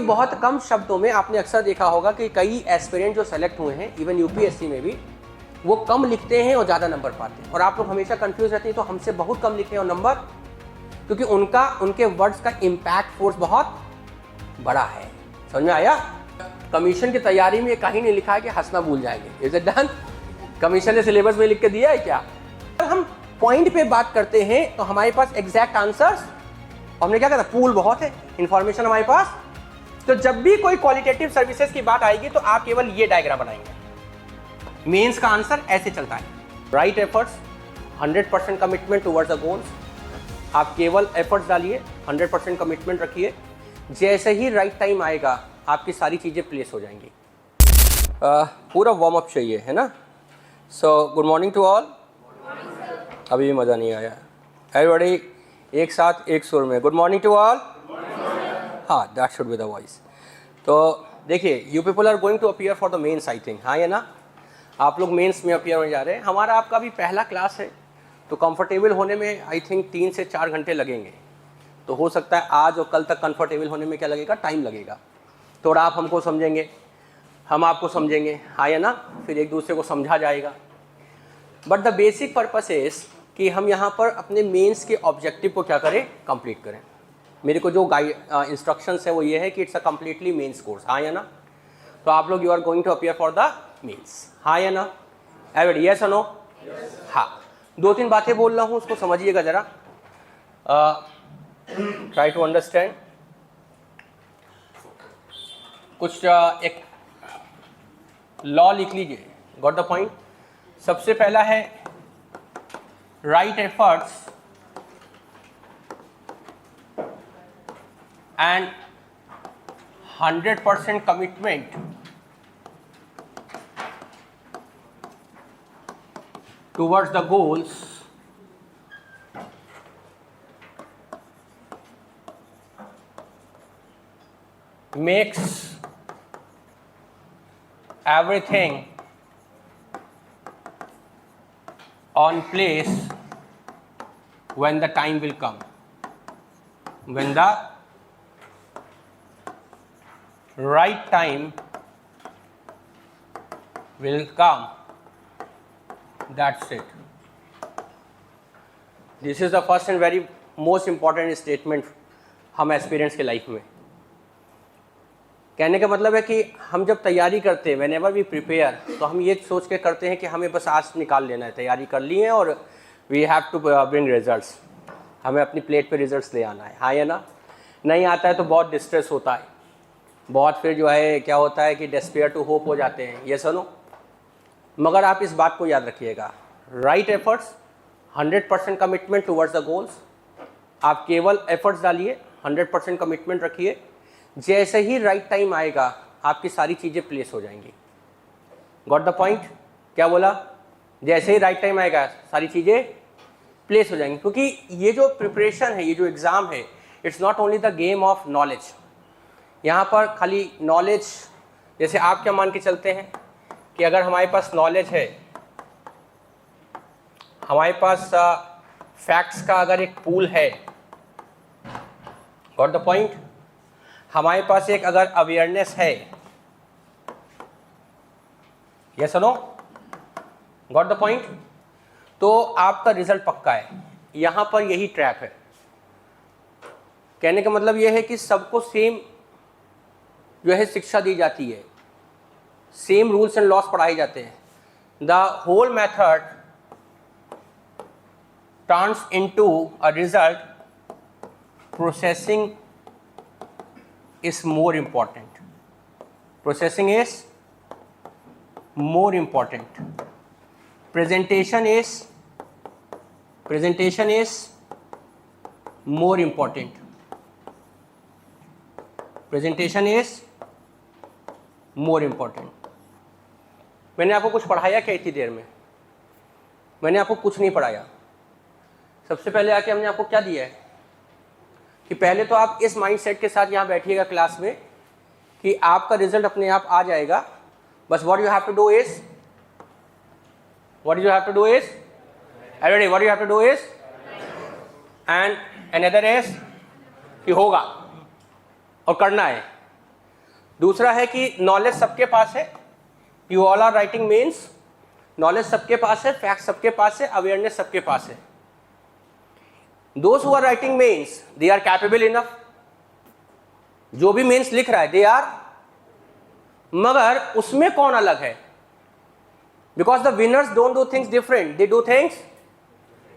बहुत कम शब्दों में आपने अक्सर देखा होगा कि कई एस्पिरेंट जो सेलेक्ट हुए हैं इवन यूपीएससी में भी, वो कम लिखते हैं और ज़्यादा नंबर पाते हैं। और आप लोग हमेशा कंफ्यूज रहते हैं तो हमसे बहुत कम लिखे और नंबर, क्योंकि उनके वर्ड्स का इम्पैक्ट फोर्स बहुत बड़ा है। समझ में आया? कमीशन की तैयारी में कहीं नहीं लिखा है कि हंसना भूल जाएंगे। Is it done? कमीशन ने सिलेबस में लिख के दिया है क्या? जब हम पॉइंट पे बात करते हैं तो हमारे पास एग्जैक्ट आंसर्स, हमने क्या कहा था, पूल बहुत है, इंफॉर्मेशन हमारे पास। तो जब भी कोई क्वालिटेटिव सर्विसेज की बात आएगी तो आप केवल ये डायग्राम बनाएंगे। मेंस का आंसर ऐसे चलता है, right efforts, 100% commitment towards the goals. आप केवल एफर्ट्स डालिए, 100% कमिटमेंट रखिए, जैसे ही राइट टाइम आएगा आपकी सारी चीज़ें प्लेस हो जाएंगी। पूरा वार्म अप चाहिए, है ना? So good morning to all. अभी भी मज़ा नहीं आया। एवरीबॉडी एक साथ एक सुर में, गुड मॉर्निंग टू ऑल। हाँ, that should be the voice. तो देखिए, you people are going to appear for the mains, I think, हाँ या ना? आप लोग मेंस में अपीयर होने जा रहे हैं। हमारा आपका भी पहला क्लास है, तो कंफर्टेबल होने में आई थिंक 3 से 4 घंटे लगेंगे। तो हो सकता है आज और कल तक कंफर्टेबल होने में क्या लगेगा, टाइम लगेगा। थोड़ा आप हमको समझेंगे, हम आपको समझेंगे, हाँ या ना? फिर एक दूसरे को समझा जाएगा। But the basic purpose is कि हम यहाँ पर अपने मेंस के ऑब्जेक्टिव को क्या करें, कंप्लीट करें। मेरे को जो इंस्ट्रक्शंस है वो ये है कि it's a completely mains course, हाँ या ना? तो आप लोग you are going to appear for the mains, हाँ या ना? एवरीबॉडी यस और नो? हाँ, 2-3 बातें बोल रहा हूँ, उसको समझिएगा जरा, ट्राई टू अंडरस्टैंड। कुछ एक लॉ लिख लीजिए, गॉट द पॉइंट। सबसे पहला है right efforts and 100% commitment towards the goals makes everything on place when the time will come, when the right time will come. That's it. This is the first and very most important statement हम aspirants के life में। कहने का मतलब है कि हम जब तैयारी करते हैं, whenever we prepare, तो हम ये सोच के करते हैं कि हमें बस आज निकाल लेना है, तैयारी कर ली है और we have to bring results, हमें अपनी प्लेट पे रिजल्ट्स ले आना है, हाँ या ना? नहीं आता है तो बहुत डिस्ट्रेस होता है, बहुत फिर जो है क्या होता है कि डेस्पेयर टू होप हो जाते हैं, ये सुनो। मगर आप इस बात को याद रखिएगा, right efforts, 100% commitment towards the goals. आप केवल एफर्ट्स डालिए, 100% कमिटमेंट रखिए, जैसे ही राइट टाइम आएगा आपकी सारी चीज़ें प्लेस हो जाएंगी। Got the point? क्या बोला? जैसे ही राइट टाइम आएगा सारी चीज़ें प्लेस हो जाएंगी। क्योंकि ये जो प्रिपरेशन है, ये जो एग्ज़ाम है, it's not only the game of knowledge. यहाँ पर खाली नॉलेज, जैसे आप क्या मान के चलते हैं कि अगर हमारे पास नॉलेज है, हमारे पास फैक्ट्स का अगर एक पूल है, गॉट द पॉइंट? हमारे पास एक अगर अवेयरनेस है, यस और नो? Got the point? तो आपका रिजल्ट पक्का है। यहाँ पर यही ट्रैप है। कहने का मतलब यह है कि सबको सेम जो है शिक्षा दी जाती है, सेम रूल्स एंड लॉस पढ़ाए जाते हैं। The whole method turns into a result, processing is more important, processing is more important, presentation is more important, presentation is more important. मैंने आपको कुछ पढ़ाया क्या इतनी देर में? मैंने आपको कुछ नहीं पढ़ाया। सबसे पहले आके हमने आपको क्या दिया है कि पहले तो आप इस माइंडसेट के साथ यहाँ बैठिएगा क्लास में कि आपका रिजल्ट अपने आप आ जाएगा। बस what you have to do is, everybody what you have to do is, and another is कि होगा और करना है, दूसरा है कि नॉलेज सबके पास है, you all are writing mains, knowledge सबके पास है, फैक्ट सबके पास है, अवेयरनेस सबके पास है। Those who are writing mains they are capable enough, जो भी मेंस लिख रहा है दे आर, मगर उसमें कौन अलग है? Because the winners don't do things different, they do things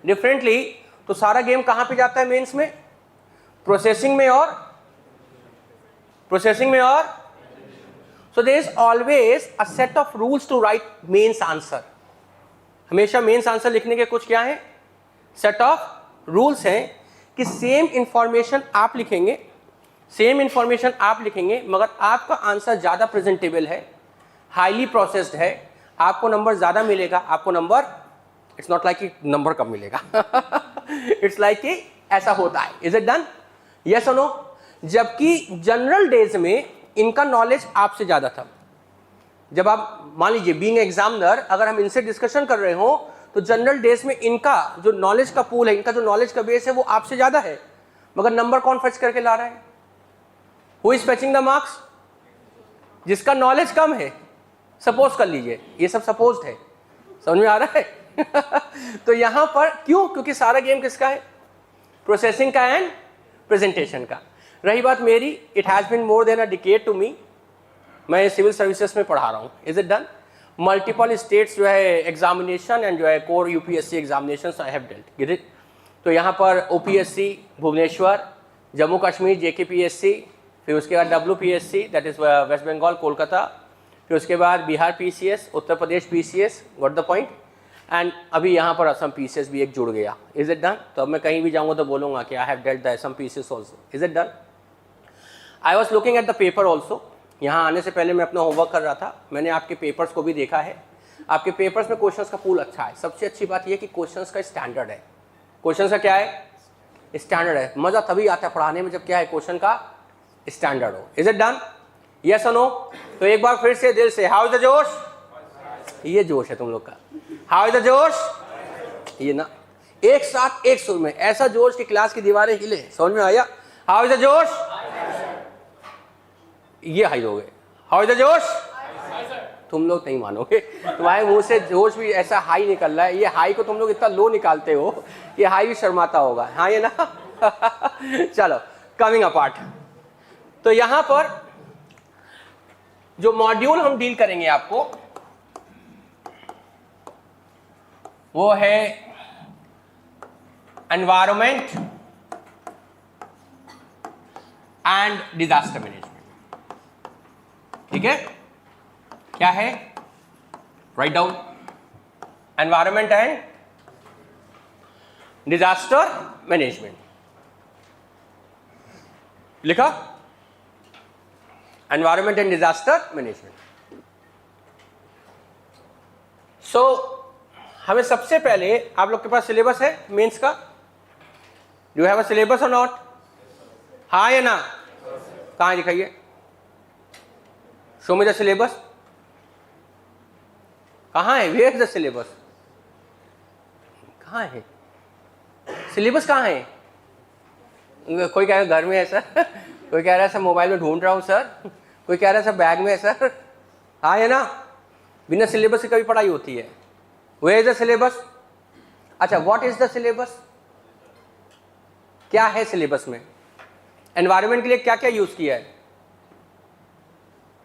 differently. तो सारा गेम कहां पे जाता है मेंस में? प्रोसेसिंग में और so there is always a set of rules to write mains answer. हमेशा मेंस आंसर लिखने के कुछ क्या है? सेट ऑफ रूल्स हैं कि सेम इंफॉर्मेशन आप लिखेंगे, मगर आपका आंसर ज्यादा प्रेजेंटेबल है, हाईली प्रोसेस्ड है, आपको नंबर ज्यादा मिलेगा। आपको नंबर, इट्स नॉट लाइक कि नंबर कम मिलेगा इट्स लाइक कि ऐसा होता है। Is it done? यस और नो? जबकि जनरल डेज में इनका नॉलेज आपसे ज्यादा था। जब आप मान लीजिए बीइंग एग्जामिनर, अगर हम इनसे डिस्कशन कर रहे हो तो जनरल डेज में इनका जो नॉलेज का पूल है, इनका जो नॉलेज का बेस है वो आपसे ज्यादा है, मगर नंबर कौन फच करके ला रहा है? Who is fetching the marks? जिसका नॉलेज कम है। सपोज कर लीजिए, ये सब सपोज्ड है, समझ में आ रहा है तो यहां पर क्यों? क्योंकि सारा गेम किसका है? प्रोसेसिंग का एंड प्रेजेंटेशन का। रही बात मेरी, it has been more than a decade to me, मैं सिविल सर्विसेज में पढ़ा रहा हूँ। Is it done? Multiple states जो है एग्जामिनेशन एंड जो है core UPSC examination I have dealt, get it? तो यहाँ पर ओपीएससी भुवनेश्वर, जम्मू कश्मीर जेकेपीएससी, फिर उसके बाद WPSC that is West Bengal Kolkata, फिर उसके बाद Bihar PCS, Uttar Pradesh PCS, got the point, and अभी यहाँ पर असम पीसीएस भी एक जुड़ गया। Is it done? तो अब मैं कहीं भी जाऊँगा तो बोलूँगा कि आई have dealt the Assam PCS also. Is it done? I was looking at the paper also. यहाँ आने से पहले मैं अपना होमवर्क कर रहा था, मैंने आपके पेपर्स को भी देखा है। आपके पेपर्स में क्वेश्चंस का पूल अच्छा है। सबसे अच्छी बात यह कि क्वेश्चंस का स्टैंडर्ड है। क्वेश्चन का क्या है? स्टैंडर्ड है। मज़ा तभी आता है पढ़ाने में जब क्या है, क्वेश्चन का स्टैंडर्ड हो। Is it done? यस और नो? तो एक बार फिर से दिल से, हाउ इज द जोश? ये जोश है तुम लोग का। हाउ इज द जोश? ये ना एक साथ एक सुर में ऐसा जोश कि क्लास की दीवारें हिले। समझ में आया? हाउ इज द जोश? ये हाई हो गए। हाउ इज द जोश? तुम लोग नहीं मानोगे, तुम्हारे मुंह से जोश भी ऐसा हाई निकल रहा है। ये हाई को तुम लोग इतना लो निकालते हो, ये हाई भी शर्माता होगा। हाँ ये ना चलो कमिंग अपार्ट। तो यहां पर जो मॉड्यूल हम डील करेंगे आपको वो है एनवायरमेंट एंड डिजास्टर मैनेजमेंट। ठीक है? क्या है? Right down, environment and disaster management. लिखा? Environment and disaster management. So हमें सबसे पहले, आप लोग के पास सिलेबस है मेंस का? Do you have a syllabus or not? हाँ या ना? कहाँ दिखाइए, शो मी द सिलेबस। कहाँ है? Where is the syllabus? कहाँ है सिलेबस? कहाँ है? कोई कह रहा है घर में है सर, कोई कह रहा है सर मोबाइल में ढूंढ रहा हूँ सर, कोई कह रहा है सर बैग में है सर। हाँ है ना? बिना सिलेबस से कभी पढ़ाई होती है? Where is the syllabus? अच्छा, व्हाट इज द सिलेबस? क्या है सिलेबस में? एनवायरनमेंट के लिए क्या क्या यूज किया है?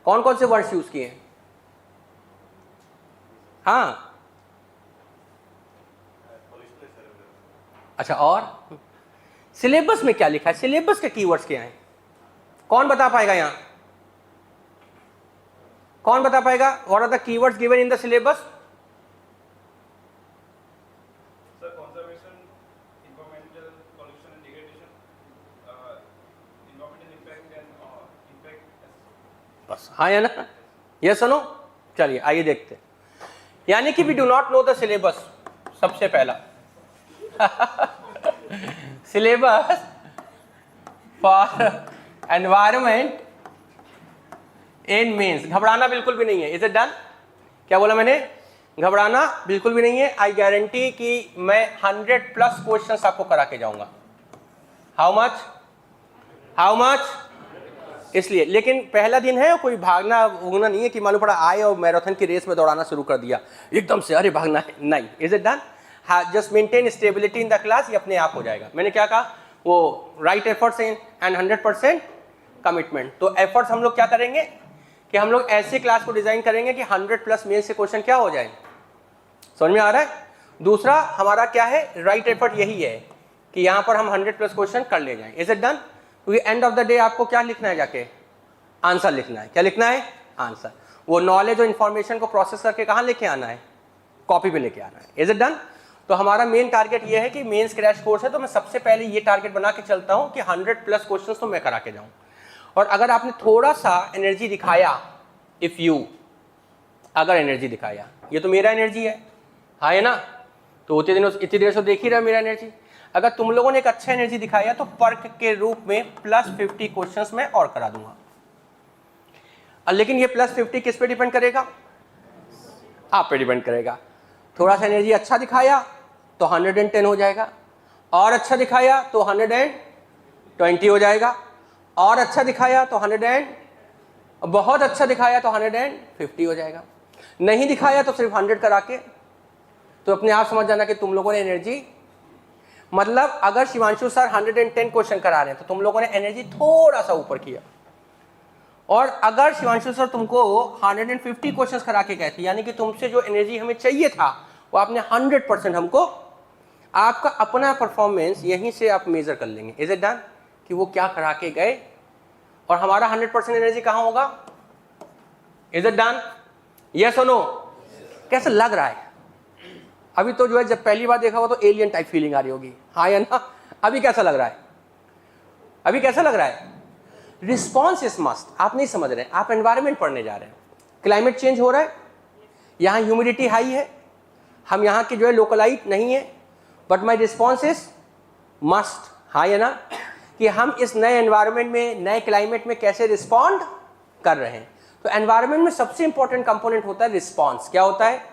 कौन कौन से वर्ड्स यूज किए हैं? हाँ अच्छा, और सिलेबस में क्या लिखा है? सिलेबस के कीवर्ड्स क्या हैं? कौन बता पाएगा? यहां कौन बता पाएगा? What are the keywords given in the syllabus? बस हाँ या ना? ये सुनो, चलिए आइए देखते हैं। यानी कि we do not know the syllabus. सबसे पहला syllabus for environment in mains. घबराना बिल्कुल भी नहीं है। Is it done? क्या बोला मैंने? घबराना बिल्कुल भी नहीं है। आई गारंटी कि मैं 100+ क्वेश्चंस आपको करा के जाऊंगा। How much? इसलिए। लेकिन पहला दिन है, कोई भागना भूगना नहीं है कि मालूम पड़ा आए और मैराथन की रेस में दौड़ाना शुरू कर दिया एकदम से, अरे भागना है, नहीं। Is it done? हाँ, just maintain stability in the class, ये अपने आप हो जाएगा। मैंने क्या कहा, वो राइट एफर्ट्स एंड 100% कमिटमेंट। तो एफर्ट्स हम लोग क्या करेंगे कि हम लोग ऐसे क्लास को डिजाइन करेंगे कि 100+ मेन से क्वेश्चन क्या हो जाए। समझ में आ रहा है? दूसरा हमारा क्या है, राइट एफर्ट यही है कि यहाँ पर हम 100+ क्वेश्चन कर ले जाएं। Is it done? क्योंकि एंड ऑफ द डे आपको क्या लिखना है, जाके आंसर लिखना है। क्या लिखना है? आंसर। वो नॉलेज और इंफॉर्मेशन को प्रोसेस करके कहाँ लेके आना है, कॉपी पे लेके आना है। Is it done? तो हमारा मेन टारगेट ये है कि मेंस क्रैश कोर्स है, तो मैं सबसे पहले ये टारगेट बना के चलता हूँ कि 100+ क्वेश्चन तो मैं करा के जाऊँ। और अगर आपने थोड़ा सा एनर्जी दिखाया, इफ यू अगर एनर्जी दिखाया, ये तो मेरा एनर्जी है, हाँ है ना, तो इतनी देर से देख ही रहा मेरा एनर्जी। अगर तुम लोगों ने एक अच्छा एनर्जी दिखाया तो पर्क के रूप में +50 क्वेश्चंस मैं और करा दूंगा। लेकिन ये +50 किस पे डिपेंड करेगा? आप पे डिपेंड करेगा। थोड़ा सा एनर्जी अच्छा दिखाया तो 110 हो जाएगा, और अच्छा दिखाया तो 120 हो जाएगा, और अच्छा दिखाया तो 100, बहुत अच्छा दिखाया तो 150 हो जाएगा। नहीं दिखाया तो सिर्फ 100 करा के, तो अपने आप समझ जाना कि तुम लोगों ने एनर्जी, मतलब अगर शिवांशु सर 110 क्वेश्चन करा रहे हैं तो तुम लोगों ने एनर्जी थोड़ा सा ऊपर किया, और अगर शिवांशु सर तुमको 150 क्वेश्चन करा के गए थे, यानी कि तुमसे जो एनर्जी हमें चाहिए था वो आपने 100% हमको, आपका अपना परफॉर्मेंस यहीं से आप मेजर कर लेंगे। Is it done? कि वो क्या करा के गए और हमारा 100% एनर्जी कहाँ होगा। Is it done? यस और नो? कैसा लग रहा है? अभी तो जो है जब पहली बार देखा हुआ तो एलियन टाइप फीलिंग आ रही होगी, हाँ या ना? अभी कैसा लग रहा है? अभी कैसा लग रहा है? Response is must. आप नहीं समझ रहे हैं, आप एनवायरमेंट पढ़ने जा रहे हैं। क्लाइमेट चेंज हो रहा है, यहाँ ह्यूमिडिटी हाई है, हम यहाँ के जो है लोकलाइट नहीं है, but my response is must, हाँ या ना? कि हम इस नए एनवायरमेंट में, नए क्लाइमेट में कैसे रिस्पॉन्ड कर रहे हैं। तो एनवायरमेंट में सबसे इंपॉर्टेंट कंपोनेंट होता है रिस्पॉन्स। क्या होता है?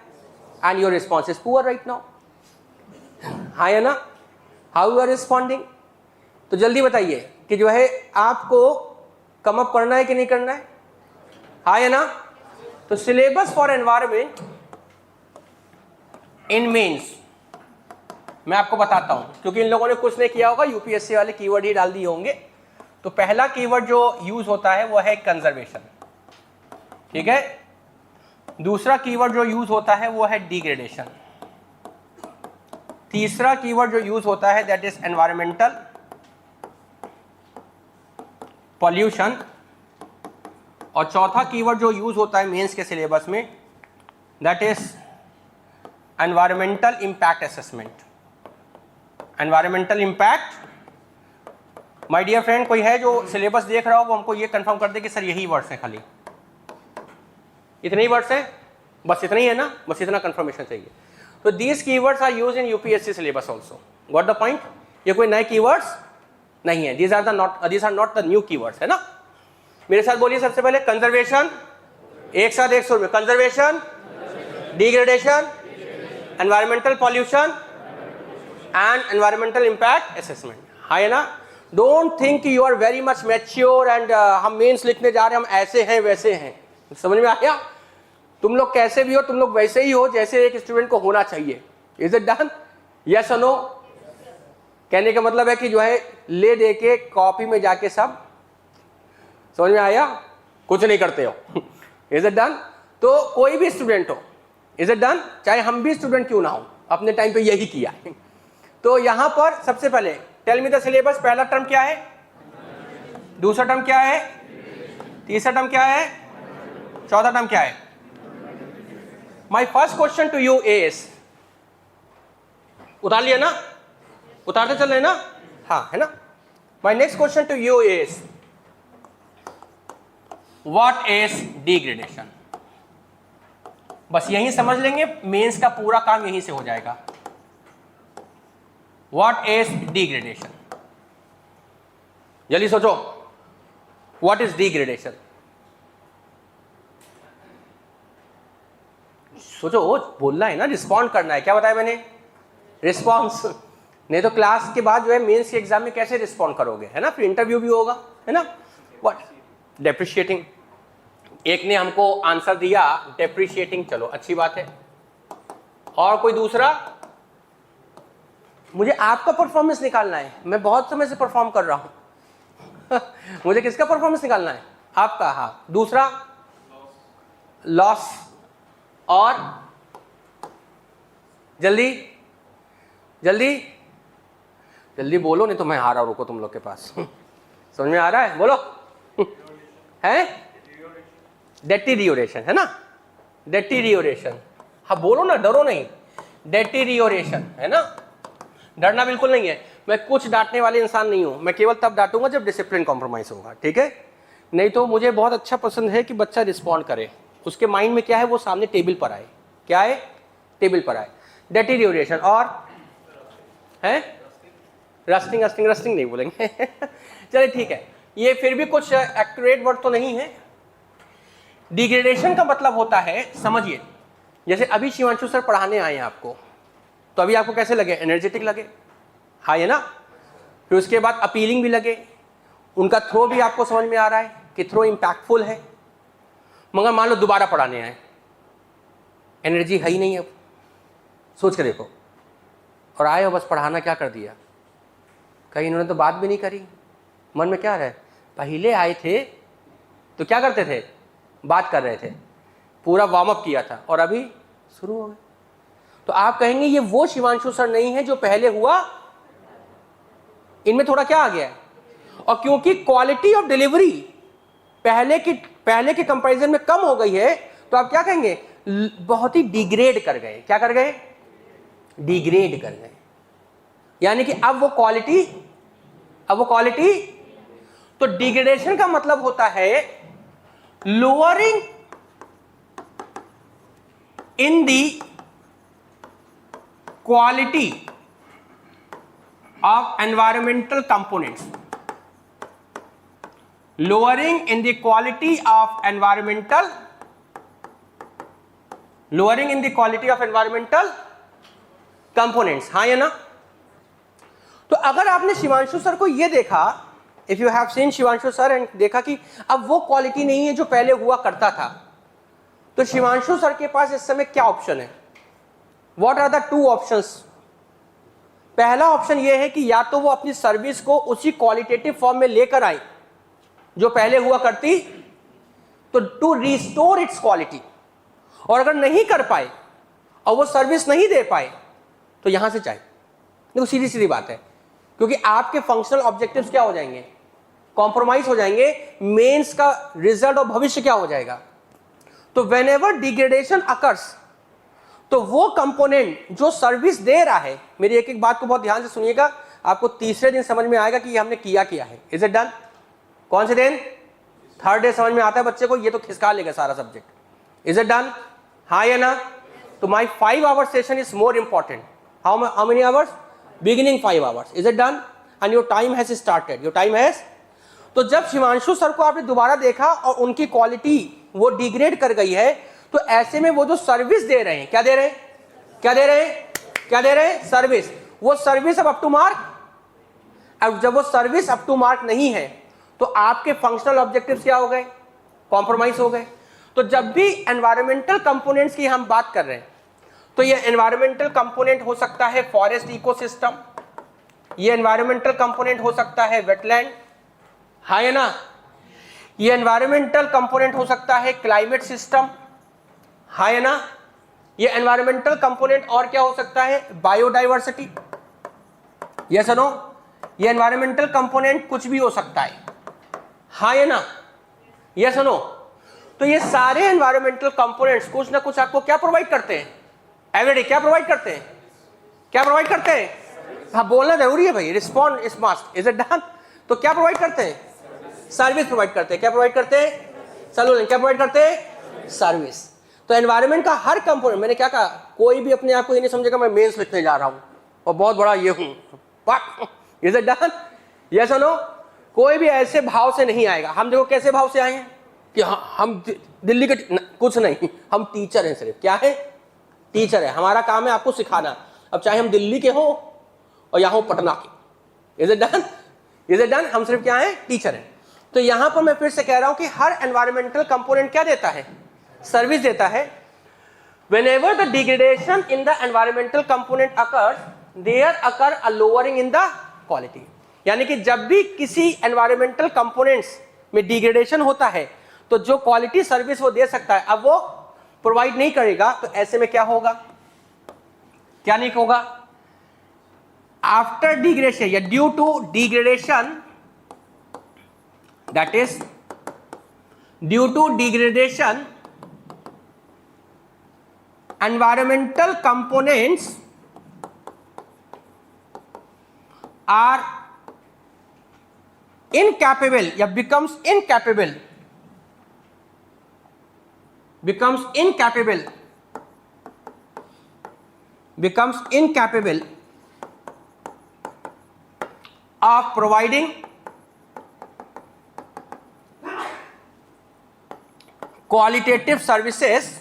And your response is poor right now, हाँ या ना? How you are responding? तो जल्दी बताइए कि जो है आपको कम अप करना है कि नहीं करना है, हाँ या ना? तो syllabus for environment in mains मैं आपको बताता हूं, क्योंकि इन लोगों ने कुछ नहीं किया होगा, यूपीएससी वाले कीवर्ड ही डाल दिए होंगे। तो पहला कीवर्ड जो यूज होता है वो है कंजर्वेशन, ठीक है। दूसरा कीवर्ड जो यूज होता है वो है डिग्रेडेशन। तीसरा कीवर्ड जो यूज होता है दैट इज एनवायरमेंटल पॉल्यूशन। और चौथा कीवर्ड जो यूज होता है मेंस के सिलेबस में that is environmental impact assessment. Environmental impact, my dear friend, कोई है जो सिलेबस देख रहा हो वो हमको ये कंफर्म कर दे कि सर यही वर्ड्स हैं, खाली इतने ही वर्ड्स हैं, बस इतना ही है ना, बस इतना कंफर्मेशन चाहिए। तो these keywords are used in UPSC syllabus also, got the point. ये कोई नए कीवर्ड्स नहीं है, these are not the new keywords, है ना। मेरे साथ बोलिए सबसे पहले कंजर्वेशन, एक साथ एक सुर में, conservation, degradation, environmental pollution and environmental impact assessment, है ना। Don't think you are very much mature and हम मेंस लिखने जा रहे हैं, हम ऐसे हैं वैसे हैं। समझ में आया? तुम लोग कैसे भी हो, तुम लोग वैसे ही हो जैसे एक स्टूडेंट को होना चाहिए। Is it done? यस और नो? कहने का मतलब है कि जो है ले दे के कॉपी में जाके सब, समझ में आया, कुछ नहीं करते हो। Is it done? तो कोई भी स्टूडेंट हो, इज इट डन, चाहे हम भी स्टूडेंट क्यों ना हो, अपने टाइम पे यही किया है। तो यहां पर सबसे पहले टेल मी द सिलेबस। पहला टर्म क्या है, दूसरा टर्म क्या है, तीसरा टर्म क्या है, चौथा टर्म क्या है। My first question to you is, उतार लिया ना, उतारते चल रहे ना, हाँ है ना। My next question to you is what is degradation. बस यही समझ लेंगे, मेंस का पूरा काम यहीं से हो जाएगा। व्हाट इज डिग्रेडेशन, जल्दी सोचो, व्हाट इज डिग्रेडेशन। सोचो, बोलना है ना, रिस्पॉन्ड करना है। क्या बताया मैंने, रिस्पॉन्स। नहीं तो क्लास के बाद जो है मेंस के एग्जाम में कैसे रिस्पॉन्ड करोगे, है ना, फिर इंटरव्यू भी होगा, है ना। What, depreciating. एक ने हमको आंसर दिया डेप्रिशिएटिंग, चलो अच्छी बात है। और कोई दूसरा? मुझे आपका परफॉर्मेंस निकालना है, मैं बहुत समय से परफॉर्म कर रहा हूं मुझे किसका परफॉर्मेंस निकालना है? आपका। हाँ, दूसरा लॉस। और जल्दी जल्दी जल्दी बोलो, नहीं तो मैं आ रहा हूं, रुको तुम लोग के पास समझ में आ रहा है? बोलो है? डेटीरियोरेशन है ना, डेटीरियोरेशन। हाँ बोलो ना, डरो नहीं। डेटीरियोरेशन है ना, डरना बिल्कुल नहीं है। मैं कुछ डांटने वाले इंसान नहीं हूं, मैं केवल तब डांटूंगा जब डिसिप्लिन कॉम्प्रोमाइज होगा, ठीक है? नहीं तो मुझे बहुत अच्छा पसंद है कि बच्चा रिस्पॉन्ड करे, उसके माइंड में क्या है वो सामने टेबल पर आए। क्या है? टेबल पर आए। डेटीरियोरेशन। और है रस्टिंग, रस्टिंग रस्टिंग नहीं बोलेंगे चलिए ठीक है, ये फिर भी कुछ एक्यूरेट वर्ड तो नहीं है। डिग्रेडेशन का मतलब होता है, समझिए, जैसे अभी शिवांशु सर पढ़ाने आए हैं आपको, तो अभी आपको कैसे लगे? एनर्जेटिक लगे, हाँ है ना? फिर उसके बाद अपीलिंग भी लगे, उनका थ्रो भी आपको समझ में आ रहा है कि थ्रो इम्पैक्टफुल है। मगर मान लो दोबारा पढ़ाने आए, एनर्जी है ही नहीं अब, सोच के देखो। और आए हो बस पढ़ाना क्या कर दिया, कहीं इन्होंने तो बात भी नहीं करी। मन में क्या रहे? पहले आए थे तो क्या करते थे? बात कर रहे थे, पूरा वार्म अप किया था, और अभी शुरू हो गए। तो आप कहेंगे ये वो शिवांशु सर नहीं है जो पहले हुआ, इनमें थोड़ा क्या आ गया है। और क्योंकि क्वालिटी ऑफ डिलीवरी पहले के कंपैरिजन में कम हो गई है, तो आप क्या कहेंगे? बहुत ही डिग्रेड कर गए। क्या कर गए? डिग्रेड कर गए। यानी कि अब वो क्वालिटी तो डिग्रेडेशन का मतलब होता है lowering in the quality of environmental components, lowering in the quality of environmental components। हाँ या ना? तो अगर आपने शिवांशु सर को ये देखा, if you have seen Shivanshu sir and देखा कि अब वो क्वालिटी नहीं है जो पहले हुआ करता था, तो शिवांशु सर के पास इस समय क्या ऑप्शन है? What are the two options? पहला ऑप्शन ये है कि या तो वो अपनी सर्विस को उसी क्वालिटेटिव फॉर्म में लेकर आए जो पहले हुआ करती, तो टू रिस्टोर इट्स क्वालिटी। और अगर नहीं कर पाए और वो सर्विस नहीं दे पाए तो यहां से चाहिए। देखो सीधी सीधी बात है, क्योंकि आपके फंक्शनल ऑब्जेक्टिव्स क्या हो जाएंगे? कॉम्प्रोमाइज हो जाएंगे, मेंस का रिजल्ट और भविष्य क्या हो जाएगा? तो व्हेनेवर डिग्रेडेशन अकर्स, तो वो कंपोनेंट जो सर्विस दे रहा है, मेरी एक एक बात को बहुत ध्यान से सुनिएगा, आपको तीसरे दिन समझ में आएगा कि ये हमने किया है। Is it done? कौन से दिन? थर्ड डे समझ में आता है बच्चे को, ये तो खिसका लेगा सारा सब्जेक्ट। Is it done? हाँ या ना? तो my 5 hour session is more important. How many hours? Beginning 5 hours. Is it done? And your time has started, your time has. तो जब शिवांशु सर को आपने दोबारा देखा और उनकी क्वालिटी वो डिग्रेड कर गई है, तो ऐसे में वो जो सर्विस दे रहे हैं, क्या दे रहे हैं? सर्विस। वो सर्विस अब अप टू मार्क। अब जब वो सर्विस अप टू मार्क नहीं है, तो आपके फंक्शनल ऑब्जेक्टिव्स क्या हो गए? कॉम्प्रोमाइज हो गए। तो जब भी एनवायरमेंटल कंपोनेंट्स की हम बात कर रहे हैं, तो ये एनवायरमेंटल कंपोनेंट हो सकता है फॉरेस्ट इकोसिस्टम, ये एनवायरमेंटल कंपोनेंट हो सकता है वेटलैंड, हाँ या ना? ये एनवायरमेंटल कंपोनेंट हो सकता है क्लाइमेट सिस्टम, हाँ या ना? ये एनवायरमेंटल कंपोनेंट और क्या हो सकता है? बायोडाइवर्सिटी, यस और नो? ये एनवायरमेंटल कंपोनेंट कुछ भी हो सकता है, हाँ या ना? यस और नो? तो ये सारे एनवायरमेंटल कंपोनेंट्स कुछ ना कुछ आपको क्या प्रोवाइड करते हैं? एवरीडे क्या प्रोवाइड करते हैं? हाँ बोलना जरूरी है भाई, respond is must. Is it done? तो क्या प्रोवाइड करते हैं? सर्विस प्रोवाइड करते हैं। क्या प्रोवाइड करते हैं? सॉल्यूशन। क्या प्रोवाइड करते हैं? सर्विस। तो एनवायरमेंट का हर कंपोनेंट, मैंने क्या कहा, कोई भी अपने आप को ये नहीं समझेगा मैं मेंस लिखने जा रहा हूं और बहुत बड़ा ये हूं। Is it done? यस और नो? कोई भी ऐसे भाव से नहीं आएगा। हम देखो कैसे भाव से आए हैं कि हम दिल्ली के कुछ नहीं, हम टीचर हैं सिर्फ। क्या है? टीचर है। हमारा काम है आपको सिखाना। अब चाहे हम दिल्ली के हो और यहाँ हो पटना के। Is it done? हम सिर्फ क्या है? टीचर हैं। तो यहां पर मैं फिर से कह रहा हूं कि हर एनवायरमेंटल कंपोनेंट क्या देता है, सर्विस देता है। Whenever the degradation in the environmental component occurs, there occur a lowering in the quality। यानी कि जब भी किसी environmental components में degradation होता है तो जो क्वालिटी सर्विस वो दे सकता है अब वो प्रोवाइड नहीं करेगा। तो ऐसे में क्या होगा, क्या नहीं होगा, आफ्टर डिग्रेडेशन या due to degradation, that is due to degradation environmental components are incapable या becomes incapable of providing qualitative services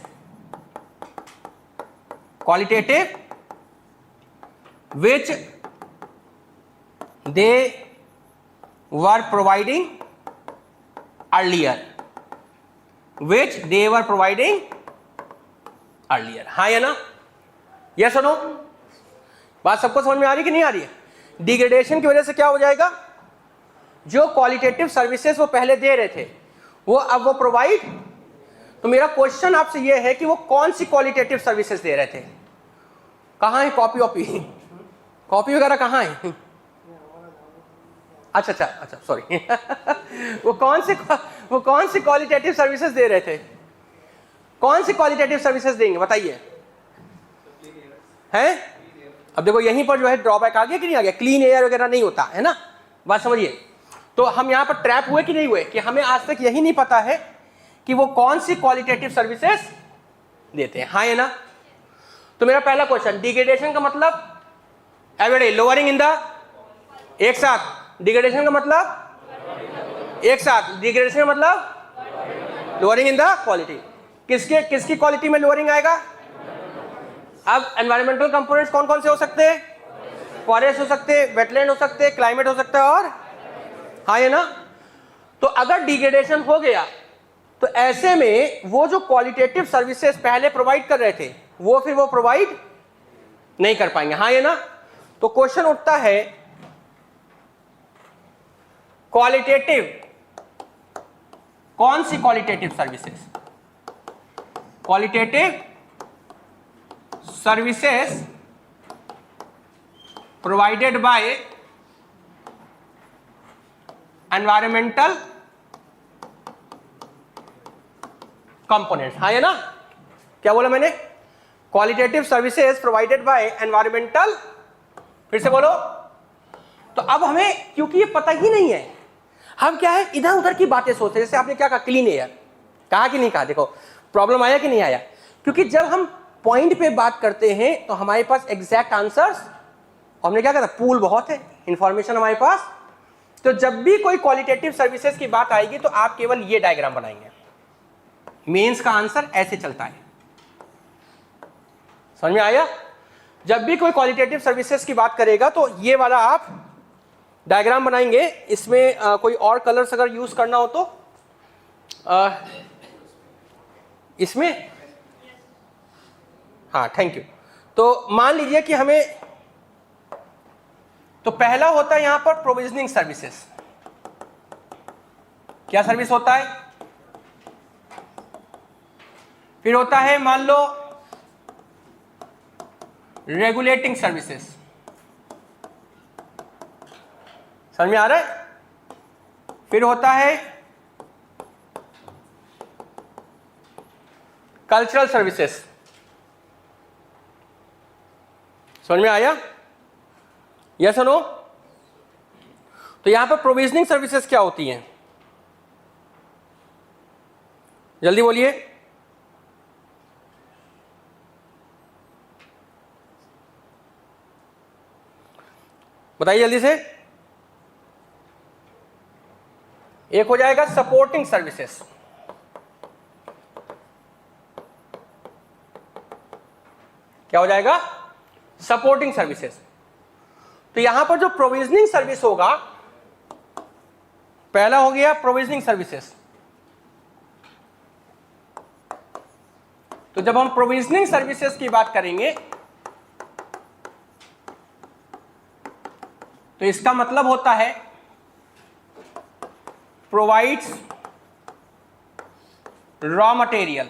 which they were providing earlier, हाँ या ना, यस और नो? बात सबको समझ में आ रही कि नहीं आ रही है? डिग्रेडेशन की वजह से क्या हो जाएगा, जो क्वालिटेटिव सर्विसेज वो पहले दे रहे थे वो अब वो प्रोवाइड। तो मेरा क्वेश्चन आपसे ये है कि वो कौन सी क्वालिटेटिव सर्विसेज दे रहे थे, कहाँ है कॉपी वगैरह कहाँ है? अच्छा सॉरी वो कौन सी क्वालिटेटिव सर्विसेज दे रहे थे, कौन सी क्वालिटेटिव सर्विसेज देंगे बताइए हैं? अब देखो यहीं पर जो है ड्रॉबैक आ गया कि नहीं आ गया, क्लीन एयर वगैरह नहीं होता है ना, बात समझिए। तो हम यहाँ पर ट्रैप हुए कि नहीं हुए कि हमें आज तक यही नहीं पता है कि वो कौन सी क्वालिटेटिव सर्विसेज देते हैं, हाँ या ना? तो मेरा पहला क्वेश्चन, डिग्रेडेशन का मतलब एवरीडे लोअरिंग इन द, एक साथ डिग्रेडेशन का मतलब एक साथ डिग्रेडेशन का मतलब लोअरिंग इन द क्वालिटी। किसकी क्वालिटी में लोअरिंग आएगा? अब एनवायरमेंटल कंपोनेंट्स कौन कौन से हो सकते हैं? फॉरेस्ट हो सकते हैं, वेटलैंड हो सकते हैं, क्लाइमेट हो सकता है, और हाँ या ना? तो अगर डिग्रेडेशन हो गया तो ऐसे में वो जो क्वालिटेटिव सर्विसेज पहले प्रोवाइड कर रहे थे वो फिर वो प्रोवाइड नहीं कर पाएंगे, हाँ या ना? तो क्वेश्चन उठता है क्वालिटेटिव, कौन सी qualitative services? Qualitative services provided by environmental components, हाँ या ना? क्या बोला मैंने? Qualitative services provided by environmental, फिर से बोलो। तो अब हमें क्योंकि ये पता ही नहीं है, हम क्या है इधर उधर की बातें सोचते हैं। जैसे आपने क्या कहा, क्लीन एयर, कहा कि नहीं कहा? देखो प्रॉब्लम आया कि नहीं आया? क्योंकि जब हम पॉइंट पे बात करते हैं तो हमारे पास एग्जैक्ट आंसर्स, हमने क्या कहा, पूल बहुत है, इंफॉर्मेशन हमारे पास। तो जब भी कोई क्वालिटेटिव सर्विसेज की बात आएगी तो आप केवल ये डायग्राम बनाएंगे, मेंस का आंसर ऐसे चलता है, समझ में आया? जब भी कोई क्वालिटेटिव सर्विसेज की बात करेगा तो ये वाला आप डायग्राम बनाएंगे। इसमें कोई और कलर्स अगर यूज करना हो तो इसमें, हाँ थैंक यू। तो मान लीजिए कि हमें, तो पहला होता है यहां पर प्रोविजनिंग सर्विसेज। क्या सर्विस होता है? फिर होता है मान लो रेगुलेटिंग सर्विसेज, समझ में आ रहा है? फिर होता है कल्चरल सर्विसेज, समझ में आया? यस और नो? तो यहां पर प्रोविजनिंग सर्विसेज क्या होती हैं, जल्दी बोलिए। बताइए जल्दी से। एक हो जाएगा सपोर्टिंग सर्विसेज, क्या हो जाएगा? Supporting services. तो यहां पर जो प्रोविजनिंग सर्विस होगा पहला हो गया प्रोविजनिंग सर्विसेज। तो जब हम प्रोविजनिंग सर्विसेज की बात करेंगे तो इसका मतलब होता है provides raw material,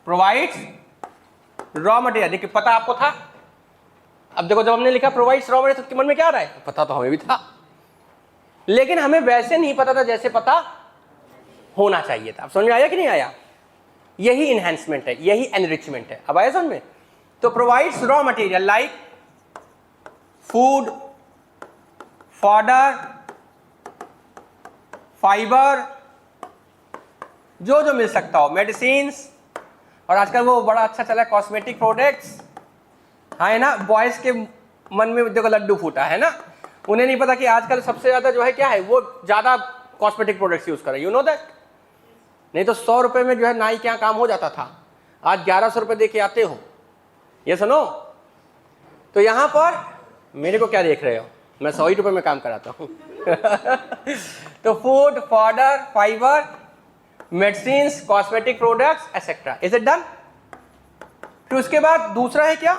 provides raw material. देखिए पता आपको था, अब देखो जब हमने लिखा प्रोवाइड्स रॉ मटेरियल तो मन में क्या आ रहा है, पता तो हमें भी था, लेकिन हमें वैसे नहीं पता था जैसे पता होना चाहिए था। अब समझ में आया कि नहीं आया? यही इनहैंसमेंट है, यही एनरिचमेंट है। अब आया समझ में? तो provides raw material like food, fodder, fibre, जो जो मिल सकता हो, मेडिसिन्स, और आजकल वो बड़ा अच्छा चला है कॉस्मेटिक प्रोडक्ट्स, हाँ है ना। बॉयज के मन में देखो लड्डू फूटा है ना, उन्हें नहीं पता कि आजकल सबसे ज्यादा जो है क्या है, वो ज्यादा कॉस्मेटिक प्रोडक्ट्स यूज कर रहे हैं, यू नो दैट। नहीं तो 100 रुपए में जो है नाई क्या काम हो जाता था, आज 1100 रुपए दे के आते हो, ये सुनो। तो यहां पर मेरे को क्या देख रहे हो, मैं 100 रुपए में काम कराता हूं तो food, fodder, fibre, medicines, cosmetic products etcetera, is it done? फिर उसके बाद दूसरा है क्या,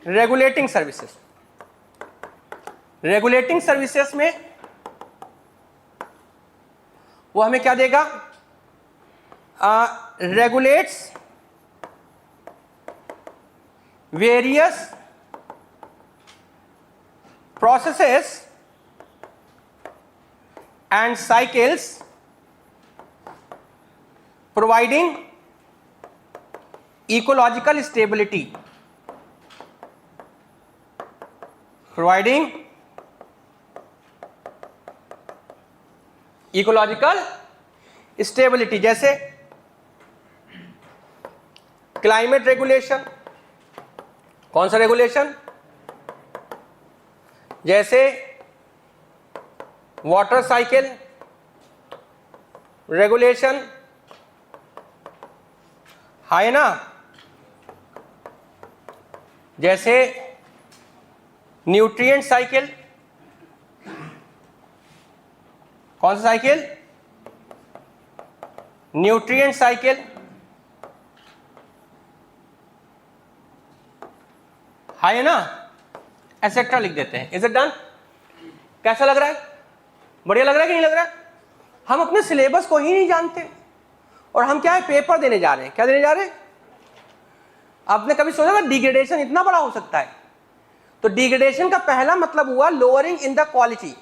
रेगुलेटिंग सर्विसेज। रेगुलेटिंग सर्विसेज में वो हमें क्या देगा, regulates various processes and cycles providing ecological stability, providing ecological stability. जैसे क्लाइमेट रेगुलेशन, कौन सा रेगुलेशन, जैसे वाटर साइकिल रेगुलेशन, है ना, जैसे न्यूट्रिएंट साइकिल, कौन सा साइकिल, न्यूट्रिएंट साइकिल, है ना, एटसेट्रा लिख देते हैं। Is it done? कैसा लग रहा है, बढ़िया लग रहा है कि नहीं लग रहा है? हम अपने सिलेबस को ही नहीं जानते और हम क्या है, पेपर देने जा रहे हैं। क्या देने जा रहे हैं? आपने कभी सोचा था डिग्रेडेशन इतना बड़ा हो सकता है? तो डिग्रेडेशन का पहला मतलब हुआ लोअरिंग इन द क्वालिटी।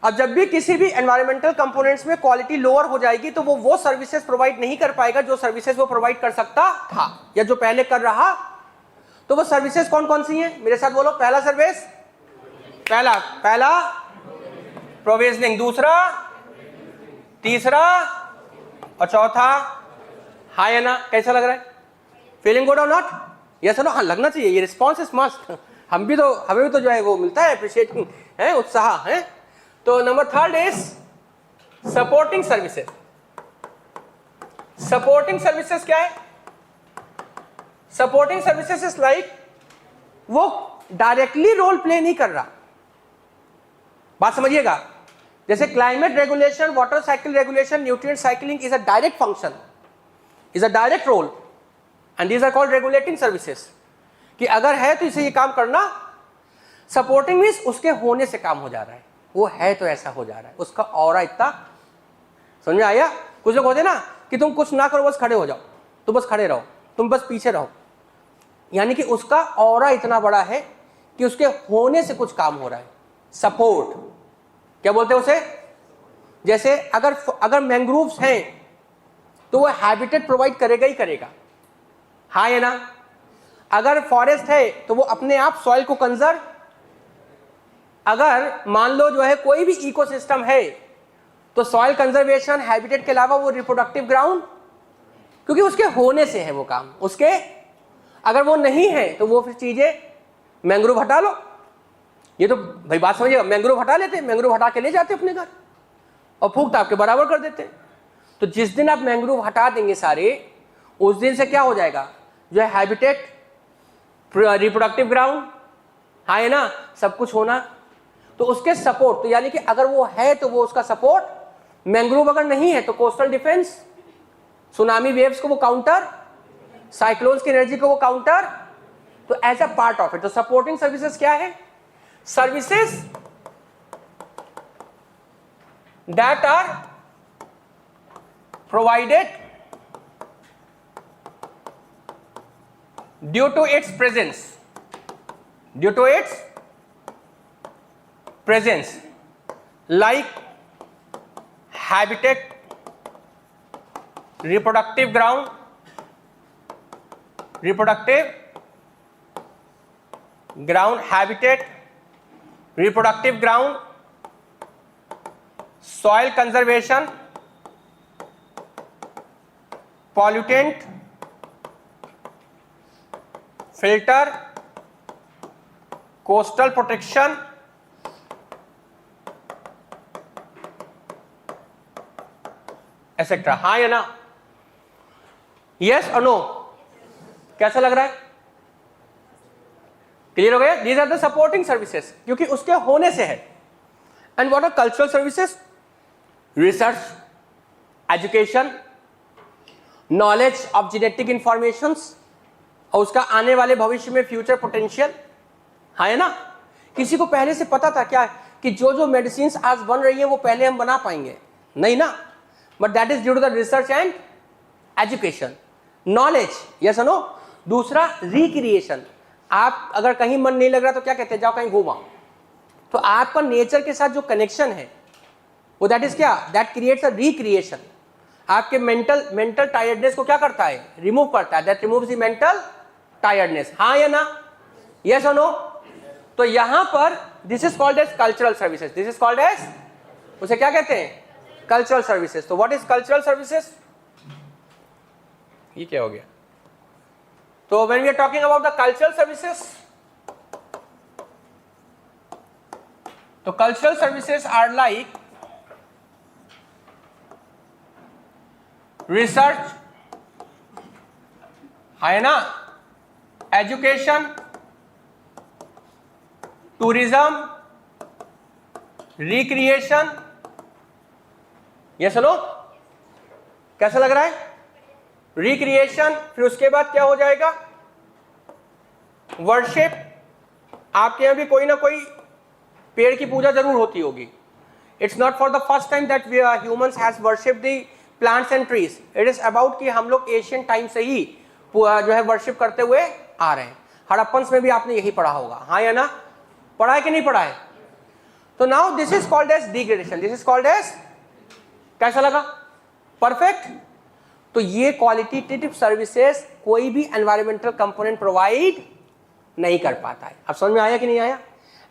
अब जब भी किसी भी एनवायरमेंटल कंपोनेंट्स में क्वालिटी लोअर हो जाएगी तो वो सर्विसेज प्रोवाइड नहीं कर पाएगा जो सर्विसेज वो प्रोवाइड कर सकता था या जो पहले कर रहा। तो वो सर्विसेज कौन कौन सी हैं, मेरे साथ बोलो। पहला सर्विस, पहला प्रोविजनिंग, दूसरा, तीसरा और चौथा, हाँ या ना? कैसा लग रहा है, फीलिंग गुड और नॉट? Yes no? हाँ लगना चाहिए, ये रिस्पॉन्स इज मस्ट। हमें भी तो जो है वो मिलता है अप्रिशिएटिंग है, उत्साह है। तो number third is supporting services. Supporting services क्या है? सपोर्टिंग सर्विसेज इज लाइक वो डायरेक्टली रोल प्ले नहीं कर रहा, बात समझिएगा। जैसे climate regulation, water cycle regulation, nutrient cycling is a direct function, is a direct role and these are called regulating services, कि अगर है तो इसे ये काम करना। सपोर्टिंग मींस उसके होने से काम हो जा रहा है, वो है तो ऐसा हो जा रहा है, उसका ऑरा इतना, समझ में आया? कुछ लोग होते ना कि तुम कुछ ना करो बस खड़े हो जाओ, तो बस खड़े रहो, तुम बस पीछे रहो, यानी कि उसका ऑरा इतना बड़ा है कि उसके होने से कुछ काम हो रहा है। सपोर्ट क्या बोलते हैं उसे? जैसे अगर मैंग्रोव्स हैं तो वो हैबिटेट प्रोवाइड करेगा ही करेगा, हाँ या ना? अगर फॉरेस्ट है तो वो अपने आप सॉइल को कंजर्व, अगर मान लो जो है कोई भी इकोसिस्टम है तो सॉइल कंजर्वेशन, हैबिटेट के अलावा वो रिप्रोडक्टिव ग्राउंड, क्योंकि उसके होने से है वो काम उसके। अगर वो नहीं है तो वो फिर चीजें, मैंग्रोव हटा लो, ये तो भाई बात समझिएगा, मैंग्रोव हटा लेते, मैंग्रोव हटा के ले जाते अपने घर और फूक ताप के बराबर कर देते। तो जिस दिन आप मैंग्रोव हटा देंगे सारे, उस दिन से क्या हो जाएगा, जो है हैबिटेट, रिप्रोडक्टिव ग्राउंड, हाँ है ना, सब कुछ होना तो उसके सपोर्ट, तो यानी कि अगर वो है तो वो उसका सपोर्ट, मैंग्रोव अगर नहीं है तो कोस्टल डिफेंस, सुनामी वेव्स को वो काउंटर, साइक्लोन्स की एनर्जी को वो काउंटर, तो as a part of it. तो सपोर्टिंग सर्विसेज क्या है? Services that are provided due to its presence, like habitat, reproductive ground, habitat, reproductive ground, soil conservation, pollutant filter, coastal protection, etcetera. हाँ या ना? Yes और no? कैसा लग रहा है? क्लियर हो गया? These are the supporting services, क्योंकि उसके होने से है। And what are cultural services? Research, education, knowledge of genetic information और उसका आने वाले भविष्य में फ्यूचर पोटेंशियल। हाँ या ना? किसी को पहले से पता था क्या कि जो मेडिसिन आज बन रही है वो पहले हम बना पाएंगे? नहीं ना, but that is due to the research and education, knowledge. Yes और नो? दूसरा रिक्रिएशन, आप अगर कहीं मन नहीं लग रहा तो क्या कहते हैं? जाओ कहीं घूमाओ। तो आपका नेचर के साथ जो कनेक्शन है वो दैट इज क्या? That creates a recreation. आपके मेंटल टायर्डनेस को क्या करता है? रिमूव करता है। That removes the mental tiredness. हाँ या ना? यस और नो? तो यहां पर this is called as cultural services. This is called as, उसे क्या कहते हैं? Cultural services. तो व्हाट इज कल्चरल सर्विसेज? ये क्या हो गया? तो when we are talking about the cultural services, तो cultural services are like research, है ना, education, tourism, recreation. Yes no? कैसा लग रहा है? रिक्रिएशन, फिर उसके बाद क्या हो जाएगा? वर्शिप। आपके यहां भी कोई ना कोई पेड़ की पूजा जरूर होती होगी। It's not for the first time that we humans has worship the plants and trees. It is about कि हम लोग एशियन टाइम से ही जो है वर्शिप करते हुए आ रहे हैं। हड़प्पन्स में भी आपने यही पढ़ा होगा। हाँ या ना? पढ़ा है कि नहीं पढ़ा है? तो now this is called as degradation. This is called as, कैसा लगा? परफेक्ट। तो ये क्वालिटेटिव सर्विसेज कोई भी एनवायरमेंटल कंपोनेंट प्रोवाइड नहीं कर पाता है। अब समझ में आया कि नहीं आया?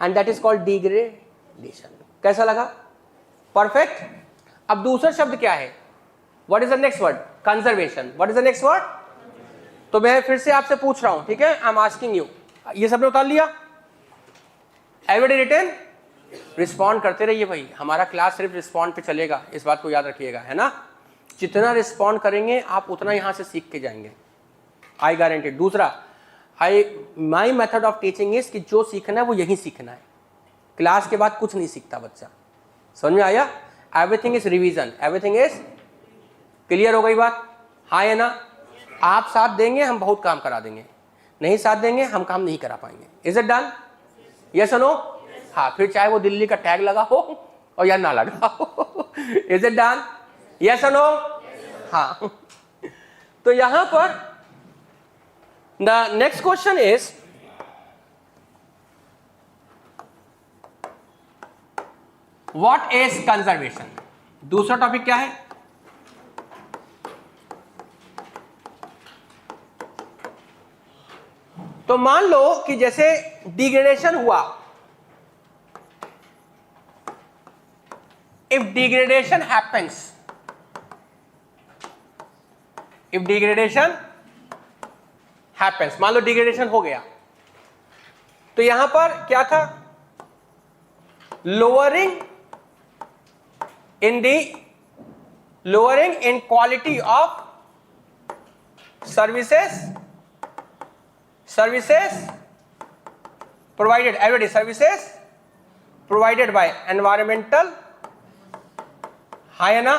And that is called degradation. कैसा लगा? परफेक्ट। अब दूसरा शब्द क्या है? What is the next word? Conservation. What is the next word? तो मैं फिर से आपसे पूछ रहा हूं, ठीक है? I am asking you. ये सबने उतार लिया? Everybody written? रिस्पॉन्ड करते रहिए भाई, हमारा क्लास सिर्फ रिस्पॉन्ड पे चलेगा, इस बात को याद रखिएगा, है ना? जितना रिस्पॉन्ड करेंगे आप उतना यहां से सीख के जाएंगे, आई गारंटी। दूसरा, my method of teaching is कि जो सीखना है वो यही सीखना है, क्लास के बाद कुछ नहीं सीखता बच्चा। समझ में आया? Everything is revision, everything is clear. हो गई बात? हाँ या ना? आप साथ देंगे हम बहुत काम करा देंगे, नहीं साथ देंगे हम काम नहीं करा पाएंगे। Is it done? यस और नो? हाँ, फिर चाहे वो दिल्ली का टैग लगा हो और या ना लगा हो। Is it done? यस और नो? हाँ। तो यहां पर the next question is, what is conservation? दूसरा टॉपिक क्या है? तो मान लो कि जैसे डिग्रेडेशन हुआ, if degradation happens, if degradation happens, मान लो डिग्रेडेशन हो गया, तो यहां पर क्या था? Lowering in quality of services provided, everybody, services provided by environmental, हाँ या ना,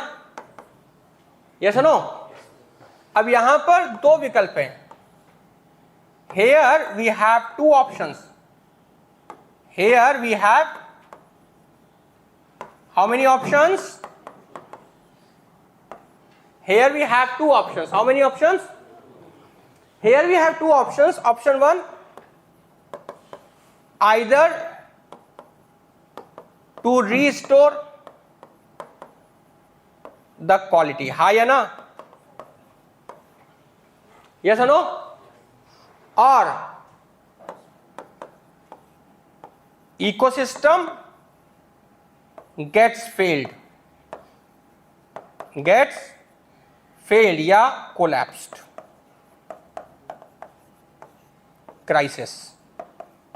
यस नो। अब यहां पर दो विकल्प हैं, here we have two options, here we have how many options, here we have two options. How many options? Here we have two options. Option 1, either to restore the quality, हाँ या ना, yes or no, or ecosystem gets failed या collapsed, crisis,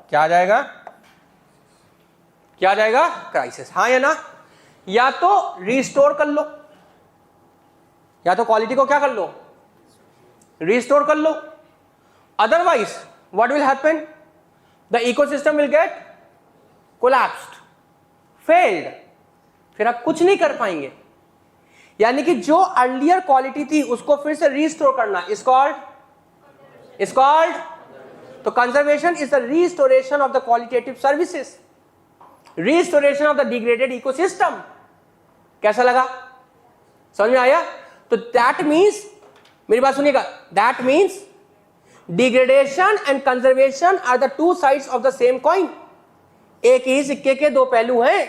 क्या आ जाएगा, क्या आ जाएगा, crisis, हाँ या ना। या तो रिस्टोर कर लो, या तो क्वालिटी को क्या कर लो, रिस्टोर कर लो, otherwise what will happen, the ecosystem will get collapsed, failed, फिर आप कुछ नहीं कर पाएंगे। यानी कि जो अर्लियर क्वालिटी थी उसको फिर से रिस्टोर करना इज कॉल्ड, तो conservation is the restoration of the qualitative services, restoration of the degraded ecosystem. कैसा लगा, समझ में आया? तो दैट मीन्स, मेरी बात सुनिएगा, that means degradation and conservation are the two sides of the same coin. एक ही सिक्के के दो पहलू हैं,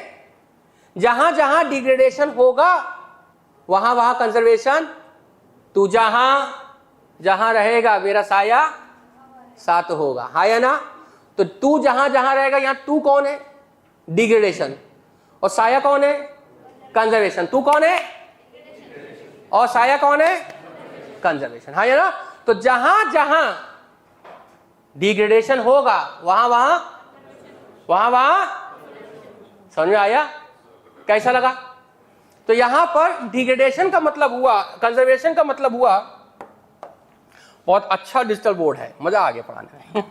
जहां जहां डिग्रेडेशन होगा वहां वहां कंजर्वेशन, तू जहां जहां रहेगा मेरा साया साथ होगा, हाँ या ना। तो तू जहां जहां रहेगा, यहां तू कौन है, डिग्रेडेशन, और साया कौन है, कंजर्वेशन। तू कौन है और साया कौन है, कंजर्वेशन, हाँ या ना। तो जहां जहां डिग्रेडेशन होगा वहां वहां समझ में आया, कैसा लगा? तो यहां पर डिग्रेडेशन का मतलब हुआ, कंजर्वेशन का मतलब हुआ, बहुत अच्छा डिजिटल बोर्ड है, मजा आ गया पढ़ाने में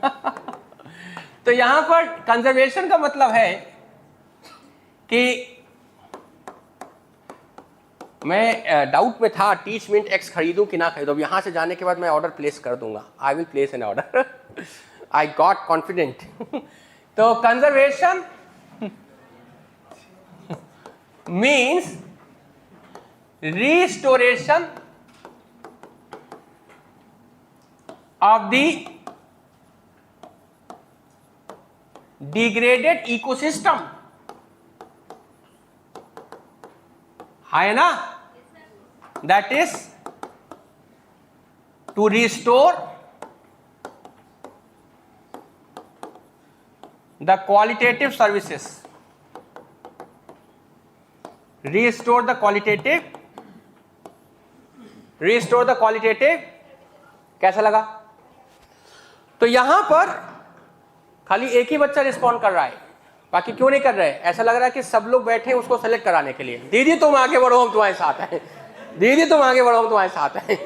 तो यहां पर कंजर्वेशन का मतलब है कि मैं डाउट में था टीच मिनट एक्स खरीदूं कि ना खरीदूं। अब यहां से जाने के बाद मैं ऑर्डर प्लेस कर दूंगा, I will place an order, I got confident तो conservation means restoration of the degraded ecosystem, है ना, that is to restore the qualitative services, restore the qualitative, कैसा लगा? तो यहां पर खाली एक ही बच्चा रिस्पॉन्ड कर रहा है, बाकी क्यों नहीं कर रहे? ऐसा लग रहा है कि सब लोग बैठे उसको सेलेक्ट कराने के लिए। दीदी तुम आगे बढ़ो हम तुम्हारे साथ हैं, दीदी तुम आगे बढ़ो हम तुम्हारे साथ हैं,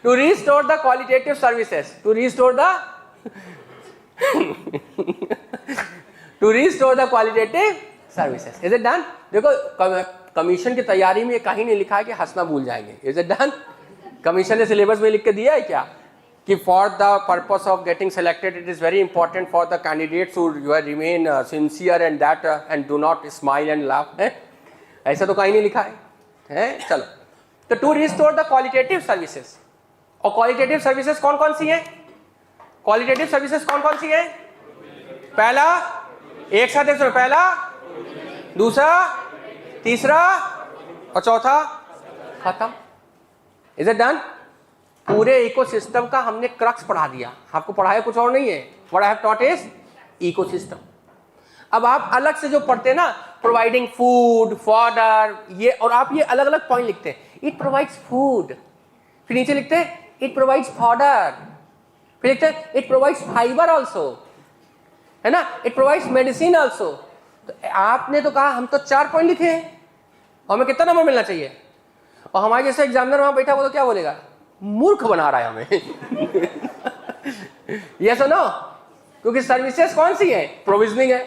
to restore the qualitative services, to restore the qualitative services. Is it done? देखो कमीशन की तैयारी में कहीं नहीं लिखा है कि हंसना भूल जाएंगे। Is it done? कमीशन ने सिलेबस में लिख के दिया है क्या कि for the purpose of getting selected it is very important for the candidates who remain sincere and that and do not smile and laugh, है ऐसा तो कहीं नहीं लिखा है? चलो, तो to restore the qualitative services, और क्वालिटेटिव सर्विसेज कौन कौन सी हैं? क्वालिटेटिव सर्विसेज कौन कौन सी हैं? पहला, एक साथ एक, पहला, दूसरा, तीसरा और चौथा, खत्म। Is it done? पूरे इकोसिस्टम का हमने क्रक्स पढ़ा दिया, आपको पढ़ाया कुछ और नहीं है। What I have taught is ecosystem. अब आप अलग से जो पढ़ते हैं ना, प्रोवाइडिंग फूड, फॉडर, ये, और आप ये अलग अलग पॉइंट लिखते हैं, इट प्रोवाइड्स फूड, फिर नीचे लिखते हैं इट प्रोवाइड्स फॉडर, फिर लिखते हैं इट प्रोवाइड्स फाइबर ऑल्सो, है ना, इट प्रोवाइड्स मेडिसिन ऑल्सो। तो आपने तो कहा हम तो 4 पॉइंट लिखे हैं, और हमें कितना नंबर मिलना चाहिए? और हमारे जैसे एग्जामिनर वहां बैठा वो तो क्या बोलेगा, मूर्ख बना रहा है हमें यस और नो? क्योंकि सर्विसेज कौन सी है, प्रोविजनिंग है।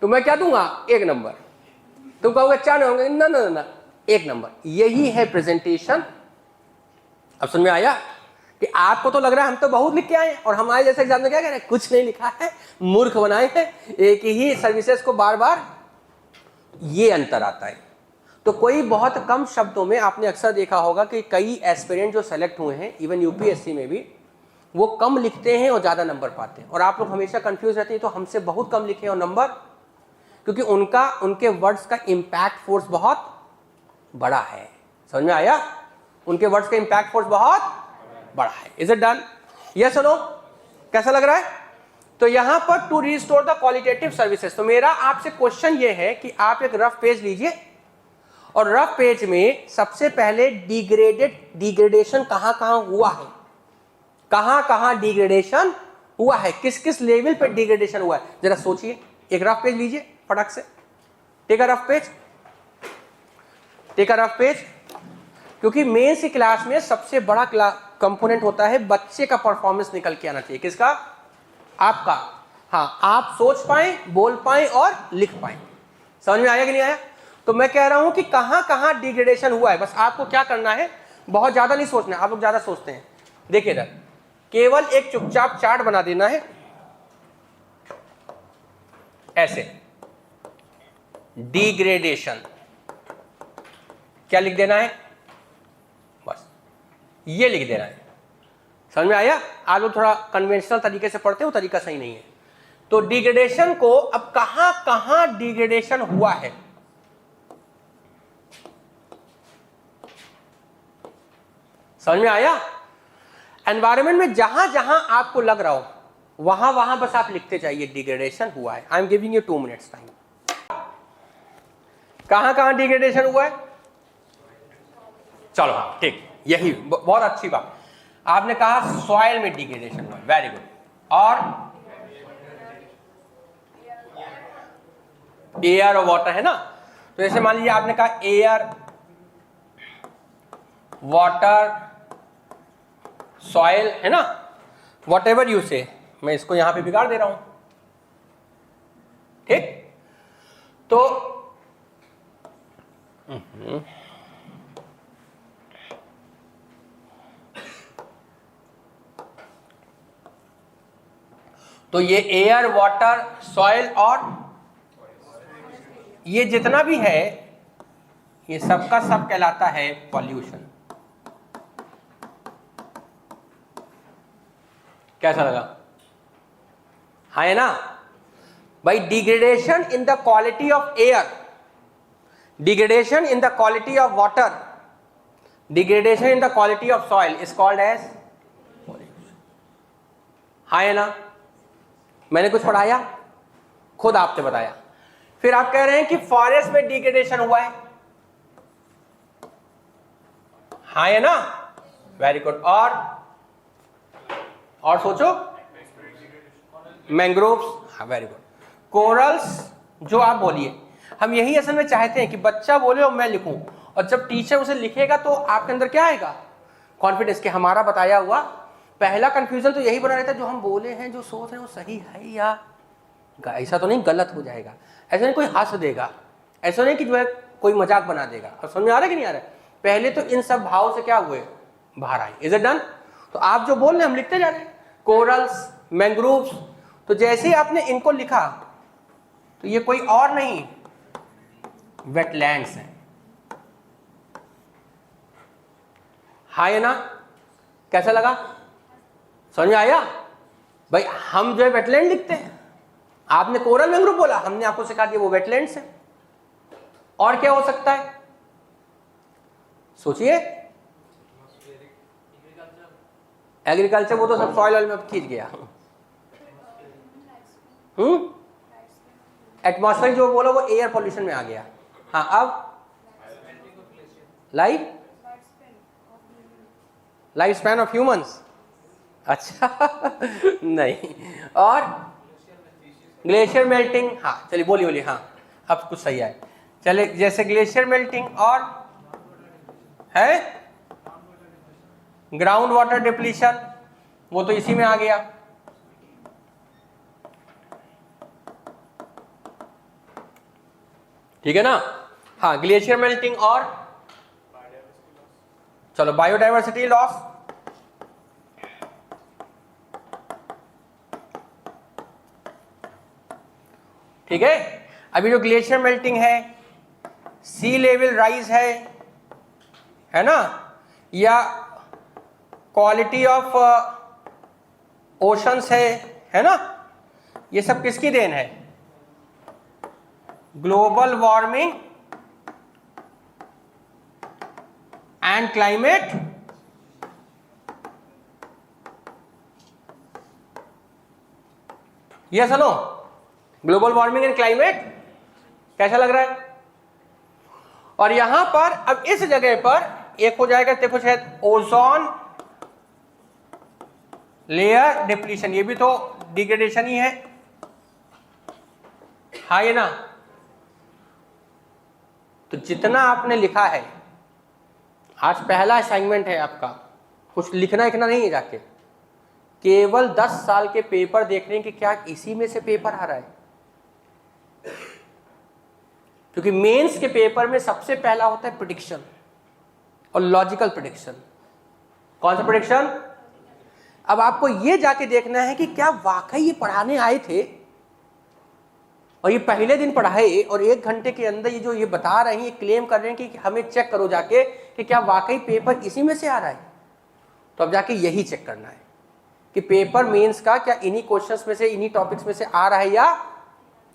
तो मैं क्या दूंगा, 1 नंबर। तुम कहोगे 4 नहीं होंगे, ना ना ना, 1 नंबर। यही है प्रेजेंटेशन। अब समझ में आया कि आपको तो लग रहा है हम तो बहुत लिख के आए हैं, और हमारे जैसे एग्जाम में क्या कह रहे हैं, कुछ नहीं लिखा है, मूर्ख बनाए हैं, एक ही सर्विसेज को बार बार। ये अंतर आता है। तो कोई बहुत कम शब्दों में आपने अक्सर देखा होगा कि कई एस्पिरेंट जो सेलेक्ट हुए हैं इवन यूपीएससी में भी, वो कम लिखते हैं और ज़्यादा नंबर पाते हैं। और आप लोग हमेशा कंफ्यूज रहते हैं तो हमसे बहुत कम लिखे और नंबर, क्योंकि उनके वर्ड्स का इम्पैक्ट फोर्स बहुत बड़ा है। समझ में आया, उनके वर्ड्स का इम्पैक्ट फोर्स बहुत बड़ा है। इज इट डन, यस और नो? कैसा लग रहा है? तो यहां पर to restore the qualitative services, तो मेरा आपसे क्वेश्चन ये है कि आप एक रफ पेज लीजिए, और रफ पेज में सबसे पहले डिग्रेडेशन कहां कहां हुआ है, कहां कहां डिग्रेडेशन हुआ है, किस किस लेवल पे डिग्रेडेशन हुआ है, जरा सोचिए। एक रफ पेज लीजिए फटाक से, take a rough page, take a rough page. क्योंकि मेंस की क्लास में सबसे बड़ा कंपोनेंट होता है बच्चे का परफॉर्मेंस निकल के आना चाहिए। किसका? आपका। हाँ, आप सोच पाए, बोल पाए और लिख पाए। समझ में आया कि नहीं आया? तो मैं कह रहा हूं कि कहां कहां डिग्रेडेशन हुआ है, बस आपको क्या करना है, बहुत ज्यादा नहीं सोचना है। आप लोग ज्यादा सोचते हैं। देखिए इधर, केवल एक चुपचाप चार्ट बना देना है ऐसे, डिग्रेडेशन क्या लिख देना है, बस ये लिख देना है। समझ में आया? आप लोग थोड़ा कन्वेंशनल तरीके से पढ़ते हो, तरीका सही नहीं है। तो डिग्रेडेशन को अब कहां कहां डिग्रेडेशन हुआ है, समझ में आया? एनवायरमेंट में जहां जहां आपको लग रहा हो वहां वहां बस आप लिखते जाइए डिग्रेडेशन हुआ है। I am giving you 2 minutes time. कहां कहां डिग्रेडेशन हुआ है, चलो हाँ ठीक, यही बहुत अच्छी बात। आपने कहा सॉइल में डिग्रेडेशन हुआ, वेरी गुड। और एयर और वाटर है ना, तो जैसे मान लीजिए आपने कहा एयर, वाटर, सॉइल, है ना, वॉट एवर यू से। मैं इसको यहां पे बिगाड़ दे रहा हूं, ठीक? तो ये एयर, वाटर, सॉइल और ये जितना भी है, ये सबका सब कहलाता है पॉल्यूशन। कैसा लगा? हाँ है ना भाई? Degradation in the quality of air, degradation in the quality of water, degradation in the quality of soil is called as pollution. हाँ है ना? मैंने कुछ पढ़ाया, खुद आपने बताया। फिर आप कह रहे हैं कि फॉरेस्ट में डिग्रेडेशन हुआ है, हाँ है ना, वेरी गुड। और सोचो, मैंग्रोव्स, हाँ वेरी गुड। कोरल्स, जो आप बोलिए, हम यही असल में चाहते हैं कि बच्चा बोले और मैं लिखूं, और जब टीचर उसे लिखेगा तो आपके अंदर क्या आएगा, कॉन्फिडेंस कि हमारा बताया हुआ। पहला कंफ्यूजन तो यही बना रहता है, जो हम बोले हैं, जो सोच रहे हैं वो सही है या ऐसा तो नहीं गलत हो जाएगा, ऐसा नहीं कोई हंस देगा, ऐसा नहीं कि जो है कोई मजाक बना देगा। अब समझ में आ रहा है कि नहीं आ रहा है? पहले तो इन सब भाव से क्या हुए, बाहर आए। Is it done? तो आप जो बोल रहे हैं हम लिखते जा रहे हैं, कोरल्स, मैंग्रोव्स। तो जैसे ही आपने इनको लिखा तो ये कोई और नहीं, वेटलैंड्स हैं। हाँ है ना? कैसा लगा? समझ में आया? भाई हम जो है वेटलैंड लिखते हैं, आपने कोरल मैंग्रोव बोला, हमने आपको सिखा दिया वो वेटलैंड्स है। और क्या हो सकता है, सोचिए। एग्रीकल्चर, वो तो सब सॉइल ऑयल में खींच गया। एटमॉस्फेयर जो बोला वो एयर पॉल्यूशन में आ गया। हाँ, अब लाइफ स्पैन ऑफ ह्यूमंस, अच्छा नहीं। और ग्लेशियर मेल्टिंग, हाँ चलिए बोलिए, हाँ अब कुछ सही है। चले, जैसे ग्लेशियर मेल्टिंग और है ग्राउंड वाटर डिप्लीशन, वो तो इसी में आ गया। ठीक है ना। हाँ, ग्लेशियर मेल्टिंग और चलो बायोडाइवर्सिटी लॉस, ठीक है। अभी जो ग्लेशियर मेल्टिंग है, सी लेवल राइज है ना, या क्वालिटी ऑफ ओशंस है ना, ये सब किसकी देन है? Global warming and climate yes no, global warming and climate, कैसा लग रहा है? और यहां पर अब इस जगह पर एक हो जाएगा, देखो शायद ओजोन लेयर डिप्लीशन, ये भी तो डिग्रेडेशन ही है, हाँ ये ना। तो जितना आपने लिखा है, आज पहला असाइनमेंट है आपका, कुछ लिखना नहीं है जाके, केवल 10 साल के पेपर देखने कि क्या इसी में से पेपर आ रहा है। क्योंकि मेंस के पेपर में सबसे पहला होता है प्रेडिक्शन और लॉजिकल प्रेडिक्शन। कौन सा प्रेडिक्शन? अब आपको ये जाके देखना है कि क्या वाकई ये पढ़ाने आए थे और ये पहले दिन पढ़ाए और 1 घंटे के अंदर ये जो ये बता रहे हैं, ये क्लेम कर रहे हैं कि हमें चेक करो जाके कि क्या वाकई पेपर इसी में से आ रहा है। तो अब जाके यही चेक करना है कि पेपर मेंस का क्या इन्हीं क्वेश्चंस में से, इन्हीं टॉपिक्स में से आ रहा है या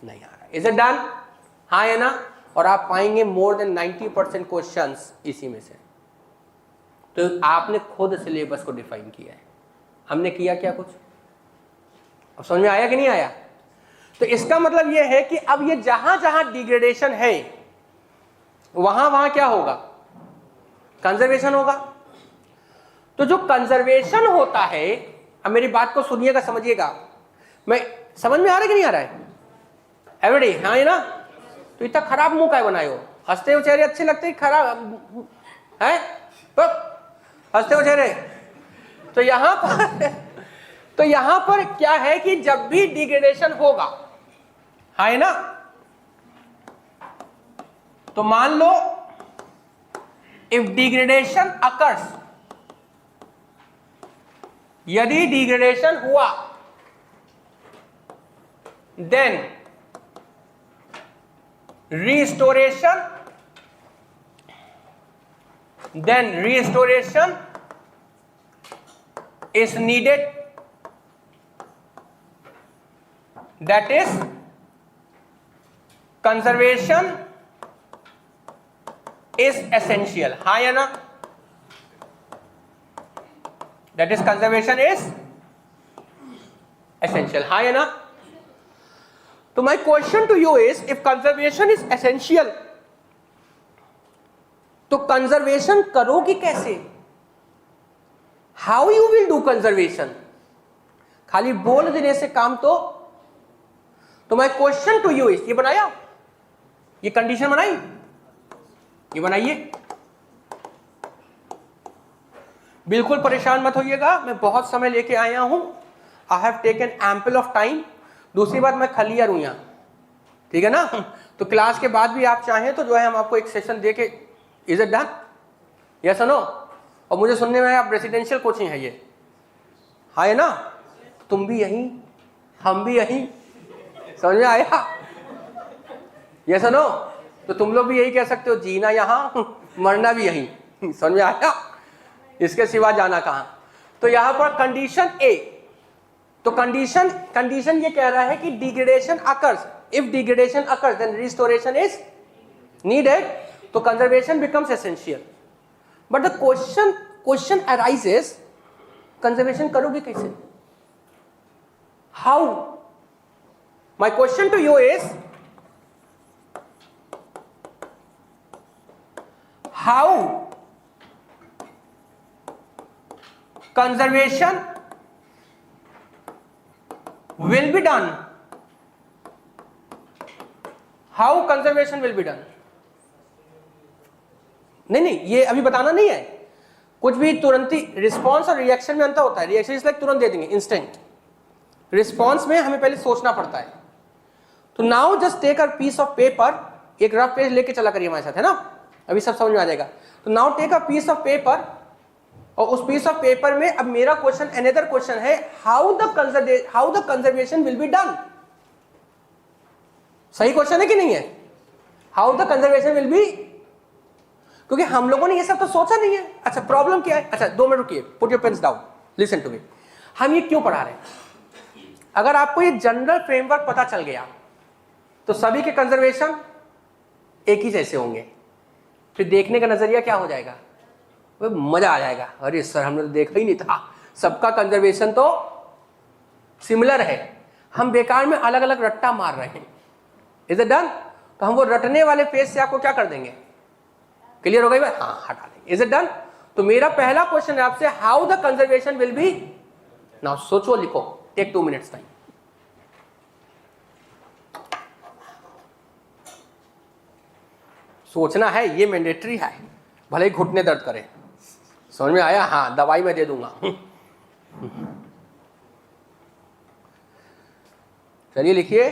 नहीं आ रहा है। Is it done? हाँ है ना। और आप पाएंगे मोर देन 90% क्वेश्चंस इसी में से। तो आपने खुद सिलेबस को डिफाइन किया है, हमने किया क्या कुछ? अब समझ में आया कि नहीं आया? तो इसका मतलब यह है कि अब ये जहां जहां डिग्रेडेशन है वहां वहां क्या होगा? कंजर्वेशन होगा। तो जो कंजर्वेशन होता है, अब मेरी बात को सुनिएगा, समझिएगा, मैं समझ में आ रहा है कि नहीं आ रहा है एवरीडे? हाँ है ना। तो इतना खराब मुंह का बनाए हो? हंसते हुए चेहरे अच्छे लगते हैं, खराब है हंसते हुए चेहरे। तो यहां पर क्या है कि जब भी डिग्रेडेशन होगा, है ना, तो मान लो इफ डिग्रेडेशन अकर्स, यदि डिग्रेडेशन हुआ, then restoration is needed, that is conservation is essential, हाँ या ना? that is conservation is essential, हाँ या ना? तो my question to you is, if conservation is essential, तो कंजर्वेशन करोगी कैसे? How you will do conservation? खाली बोल देने से काम तो my question to you is, ये बनाया, ये कंडीशन बनाई, ये बनाइए। बिल्कुल परेशान मत होइएगा, मैं बहुत समय लेके आया हूं, I have taken ample of time. दूसरी बात, मैं क्लियर हूं यहां, ठीक है ना। तो क्लास के बाद भी आप चाहें तो जो है हम आपको एक सेशन दे के, इज इट डन? यस और नो? और मुझे सुनने में आया आप रेसिडेंशियल कोचिंग है ये, हाँ है ना? तुम भी यहीं, हम भी यहीं, समझ में आया? यस और नो? तो तुम लोग भी यही कह सकते हो, जीना यहां, मरना भी यहीं, समझ में आया? इसके सिवा जाना कहां? तो यहां पर कंडीशन ए, तो कंडीशन ये कह रहा है कि degradation occurs, if degradation occurs then restoration is needed, तो conservation becomes essential. But the question arises, conservation करोगे कैसे? How? My question to you is, how conservation will be done? How conservation will be done? नहीं, ये अभी बताना नहीं है। कुछ भी तुरंत ही रिस्पॉन्स और रिएक्शन में अंतर होता है। रिएक्शन इस लाइक तुरंत दे देंगे, इंस्टेंट। रिस्पॉन्स में हमें पहले सोचना पड़ता है। तो now just take a piece of paper, एक रफ पेज लेके चला करिए हमारे साथ, है ना, अभी सब समझ में आ जाएगा। तो now take a piece of paper, और उस पीस ऑफ पेपर में अब मेरा क्वेश्चन, अनदर क्वेश्चन है, how the conservation will be done. सही क्वेश्चन है कि नहीं है? How the conservation will be, क्योंकि हम लोगों ने ये सब तो सोचा नहीं है। अच्छा प्रॉब्लम क्या है? अच्छा 2 मिनट रुकिए, put your pens down, listen to me. हम ये क्यों पढ़ा रहे हैं? अगर आपको ये जनरल फ्रेमवर्क पता चल गया तो सभी के कंजर्वेशन एक ही जैसे होंगे, फिर देखने का नजरिया क्या हो जाएगा? वो मजा आ जाएगा, अरे सर हमने तो देखा ही नहीं था, सबका कंजर्वेशन तो सिमिलर है, हम बेकार में अलग अलग रट्टा मार रहे हैं। Is it done? तो हम वो रटने वाले पेज से आपको क्या कर देंगे? क्लियर हो गई बात? हाँ, हटा देंगे। Is it done? तो मेरा पहला क्वेश्चन है आपसे, how the conservation will B. Now सोचो, लिखो, टेक 2 मिनट्स टाइम। सोचना है, ये मैंडेटरी है, भले ही घुटने दर्द करे। समझ में आया? हाँ, दवाई मैं दे दूंगा। चलिए लिखिए।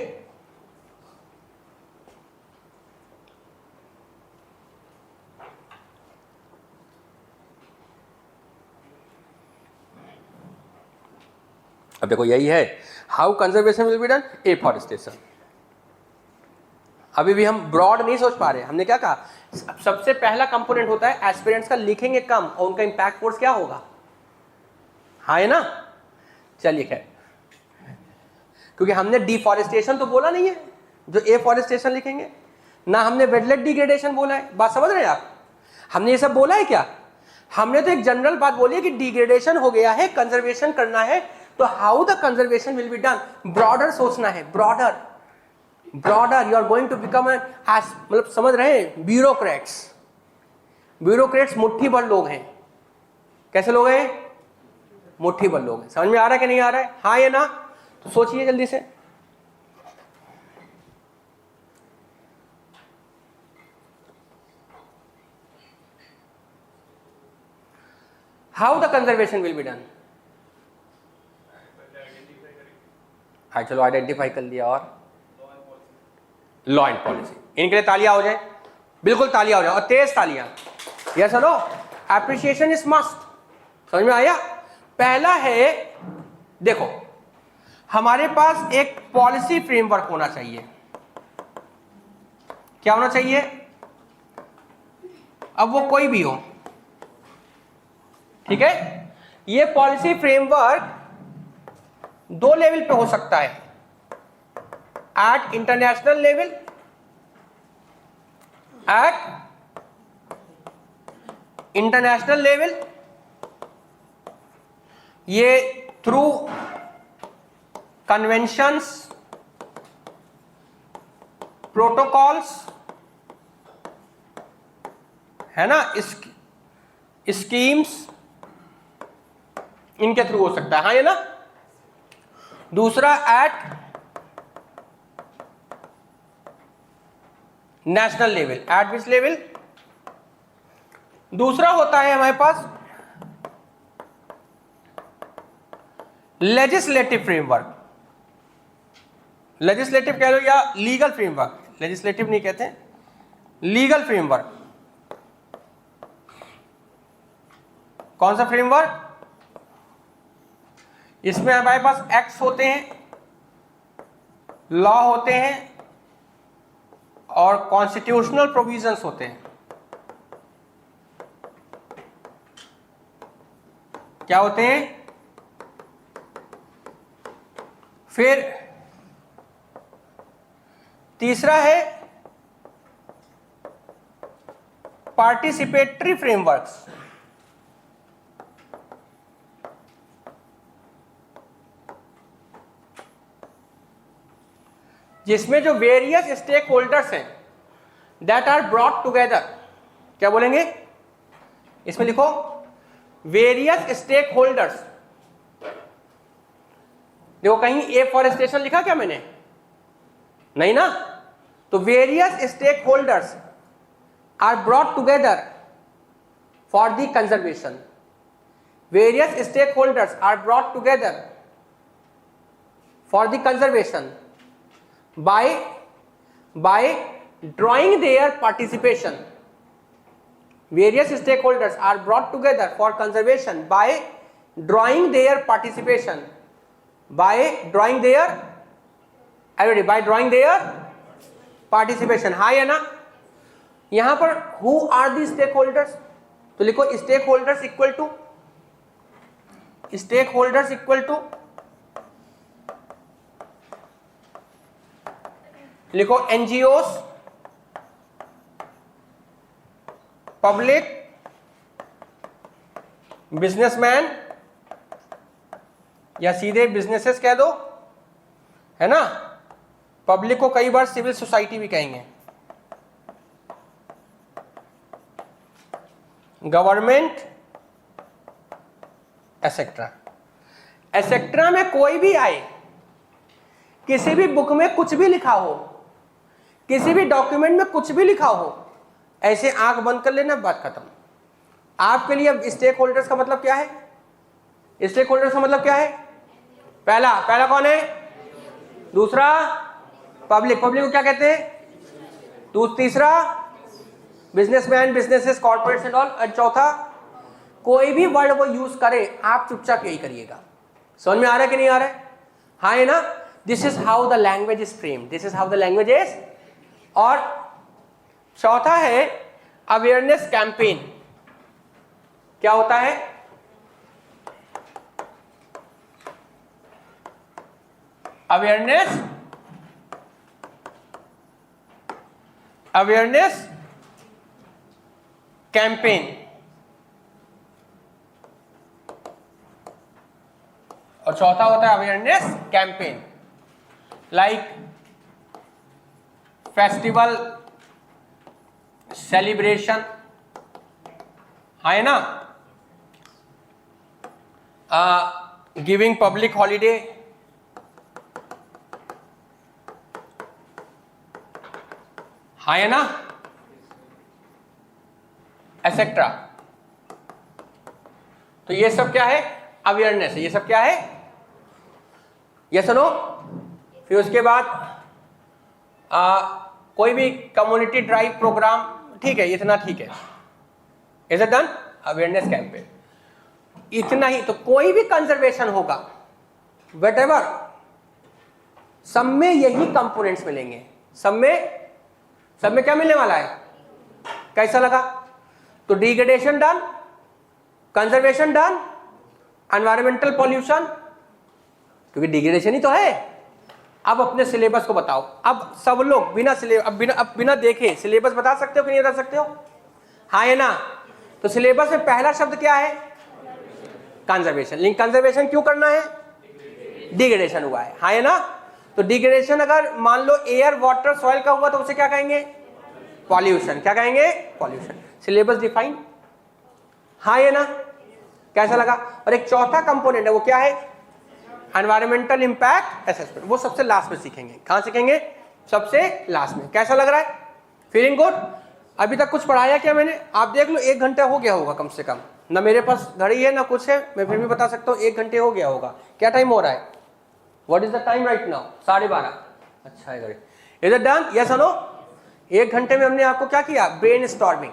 अब देखो यही है, how conservation will be done, afforestation. अभी भी हम ब्रॉड नहीं सोच पा रहे। हमने क्या कहा? सबसे पहला कंपोनेंट होता है एस्पिरेंट्स का लिखेंगे कम और उनका इंपैक्ट फोर्स क्या होगा? हाँ है ना? चलिए खैर, क्योंकि हमने डिफॉरेस्टेशन तो बोला नहीं है, जो एफॉरेस्टेशन लिखेंगे ना, हमने वेटलैंड डिग्रेडेशन बोला है। बात समझ रहे हैं आप? हमने ये सब बोला है क्या? हमने तो एक जनरल बात बोली है कि डिग्रेडेशन हो गया है, कंजर्वेशन करना है, तो how the conservation will be done, broader सोचना है। Broader you are going to become an, मतलब समझ रहे हैं, ब्यूरोक्रेट्स मुट्ठी भर लोग हैं। कैसे लोग हैं? मुट्ठी भर लोग हैं। समझ में आ रहा है कि नहीं आ रहा है? हाँ या ना? तो सोचिए जल्दी से। How the conservation will be done. हाँ चलो, आइडेंटिफाई कर लिया। और लॉ एंड पॉलिसी, इनके लिए तालियां हो जाए, बिल्कुल तालियां हो जाए, और तेज तालियां। Yes hello, appreciation is must. समझ में आया? पहला है, देखो हमारे पास एक पॉलिसी फ्रेमवर्क होना चाहिए। क्या होना चाहिए? अब वो कोई भी हो, ठीक है। ये पॉलिसी फ्रेमवर्क 2 लेवल पे हो सकता है, एट इंटरनेशनल लेवल, ये थ्रू कन्वेंशंस, प्रोटोकॉल्स, है ना, स्कीम्स, इनके थ्रू हो सकता है। हाँ ये ना। दूसरा at national level, at which level? दूसरा होता है हमारे पास लेजिस्लेटिव फ्रेमवर्क। लेजिस्लेटिव कह लो या लीगल फ्रेमवर्क, लेजिस्लेटिव नहीं कहते, लीगल फ्रेमवर्क। कौन सा फ्रेमवर्क? इसमें हमारे पास एक्ट्स होते हैं, लॉ होते हैं और कॉन्स्टिट्यूशनल प्रोविजंस होते हैं। क्या होते हैं? फिर तीसरा है पार्टिसिपेटरी फ्रेमवर्क्स। जिसमें जो वेरियस स्टेक होल्डर्स हैं दैट आर ब्रॉट टुगेदर। क्या बोलेंगे इसमें? लिखो वेरियस स्टेक होल्डर्स। देखो कहीं एफॉरेस्टेशन लिखा क्या मैंने? नहीं ना। तो various stakeholders are brought together for the conservation. Various stakeholders are brought together for the conservation by drawing their participation. Various stakeholders are brought together for conservation by drawing their participation, by drawing their, everybody, by drawing their participation. हाँ है ना? यहां पर who are the stakeholders? तो लिखो stakeholders equal to, stakeholders equal to, लिखो NGOs, public, businessman, या सीधे बिजनेसेस कह दो, है ना? पब्लिक को कई बार सिविल सोसाइटी भी कहेंगे, गवर्नमेंट, एसेट्रा। एसेट्रा में कोई भी आए, किसी भी बुक में कुछ भी लिखा हो, किसी भी डॉक्यूमेंट में कुछ भी लिखा हो, ऐसे आंख बंद कर लेना, बात खत्म। आपके लिए अब स्टेक होल्डर्स का मतलब क्या है? स्टेक होल्डर्स का मतलब क्या है? पहला कौन है? दूसरा पब्लिक, पब्लिक को क्या कहते हैं? तीसरा businessman, businesses, corporates and all, और चौथा कोई भी वर्ड वो यूज करे आप चुपचाप यही करिएगा। समझ में आ रहा है कि नहीं आ रहा है? हाँ है ना? This is how the language is framed, this is how the language is. और चौथा है अवेयरनेस कैंपेन। क्या होता है? Awareness campaign. और चौथा होता है awareness campaign, like festival, celebration, है ना? गिविंग पब्लिक हॉलीडे, है ना? एसेट्रा। तो ये सब क्या है? अवेयरनेस है। ये सब क्या है? ये सुनो। फिर उसके बाद कोई भी कम्युनिटी ड्राइव प्रोग्राम, ठीक है, इतना ठीक है। Is it done? Awareness campaign, इतना ही। तो कोई भी कंजर्वेशन होगा, व्हाटएवर, सब में यही कंपोनेंट्स मिलेंगे। सब में क्या मिलने वाला है? कैसा लगा? तो degradation done, conservation done, environmental pollution, क्योंकि डिग्रेडेशन ही तो है। अब अपने सिलेबस को बताओ। अब सब लोग बिना देखे सिलेबस बता सकते हो कि नहीं बता सकते हो? हाँ है ना? तो सिलेबस में पहला शब्द क्या है? कंजर्वेशन। लेकिन कंजर्वेशन क्यों करना है? डिग्रेडेशन हुआ है, हाँ है ना? तो डिग्रेडेशन अगर मान लो एयर, वाटर, सॉइल का हुआ तो उसे क्या कहेंगे? पॉल्यूशन। क्या कहेंगे? पॉल्यूशन। सिलेबस डिफाइन, हाँ है ना? कैसा लगा? और एक चौथा कंपोनेंट है, वो क्या है? Environmental impact assessment. वो सबसे लास्ट में सीखेंगे। कहां सीखेंगे? सबसे लास्ट में। कैसा लग रहा है? Feeling good? अभी तक कुछ पढ़ाया क्या मैंने? आप देख लो, 1 घंटा हो गया होगा कम से कम। ना मेरे पास घड़ी है ना कुछ है, मैं फिर भी बता सकता हूँ 1 घंटे हो गया होगा। क्या टाइम हो रहा है? What is the time right now? 12:30। अच्छा है घड़ी। Is it done? यस और नो? 1 घंटे में हमने आपको क्या किया? Brain storming.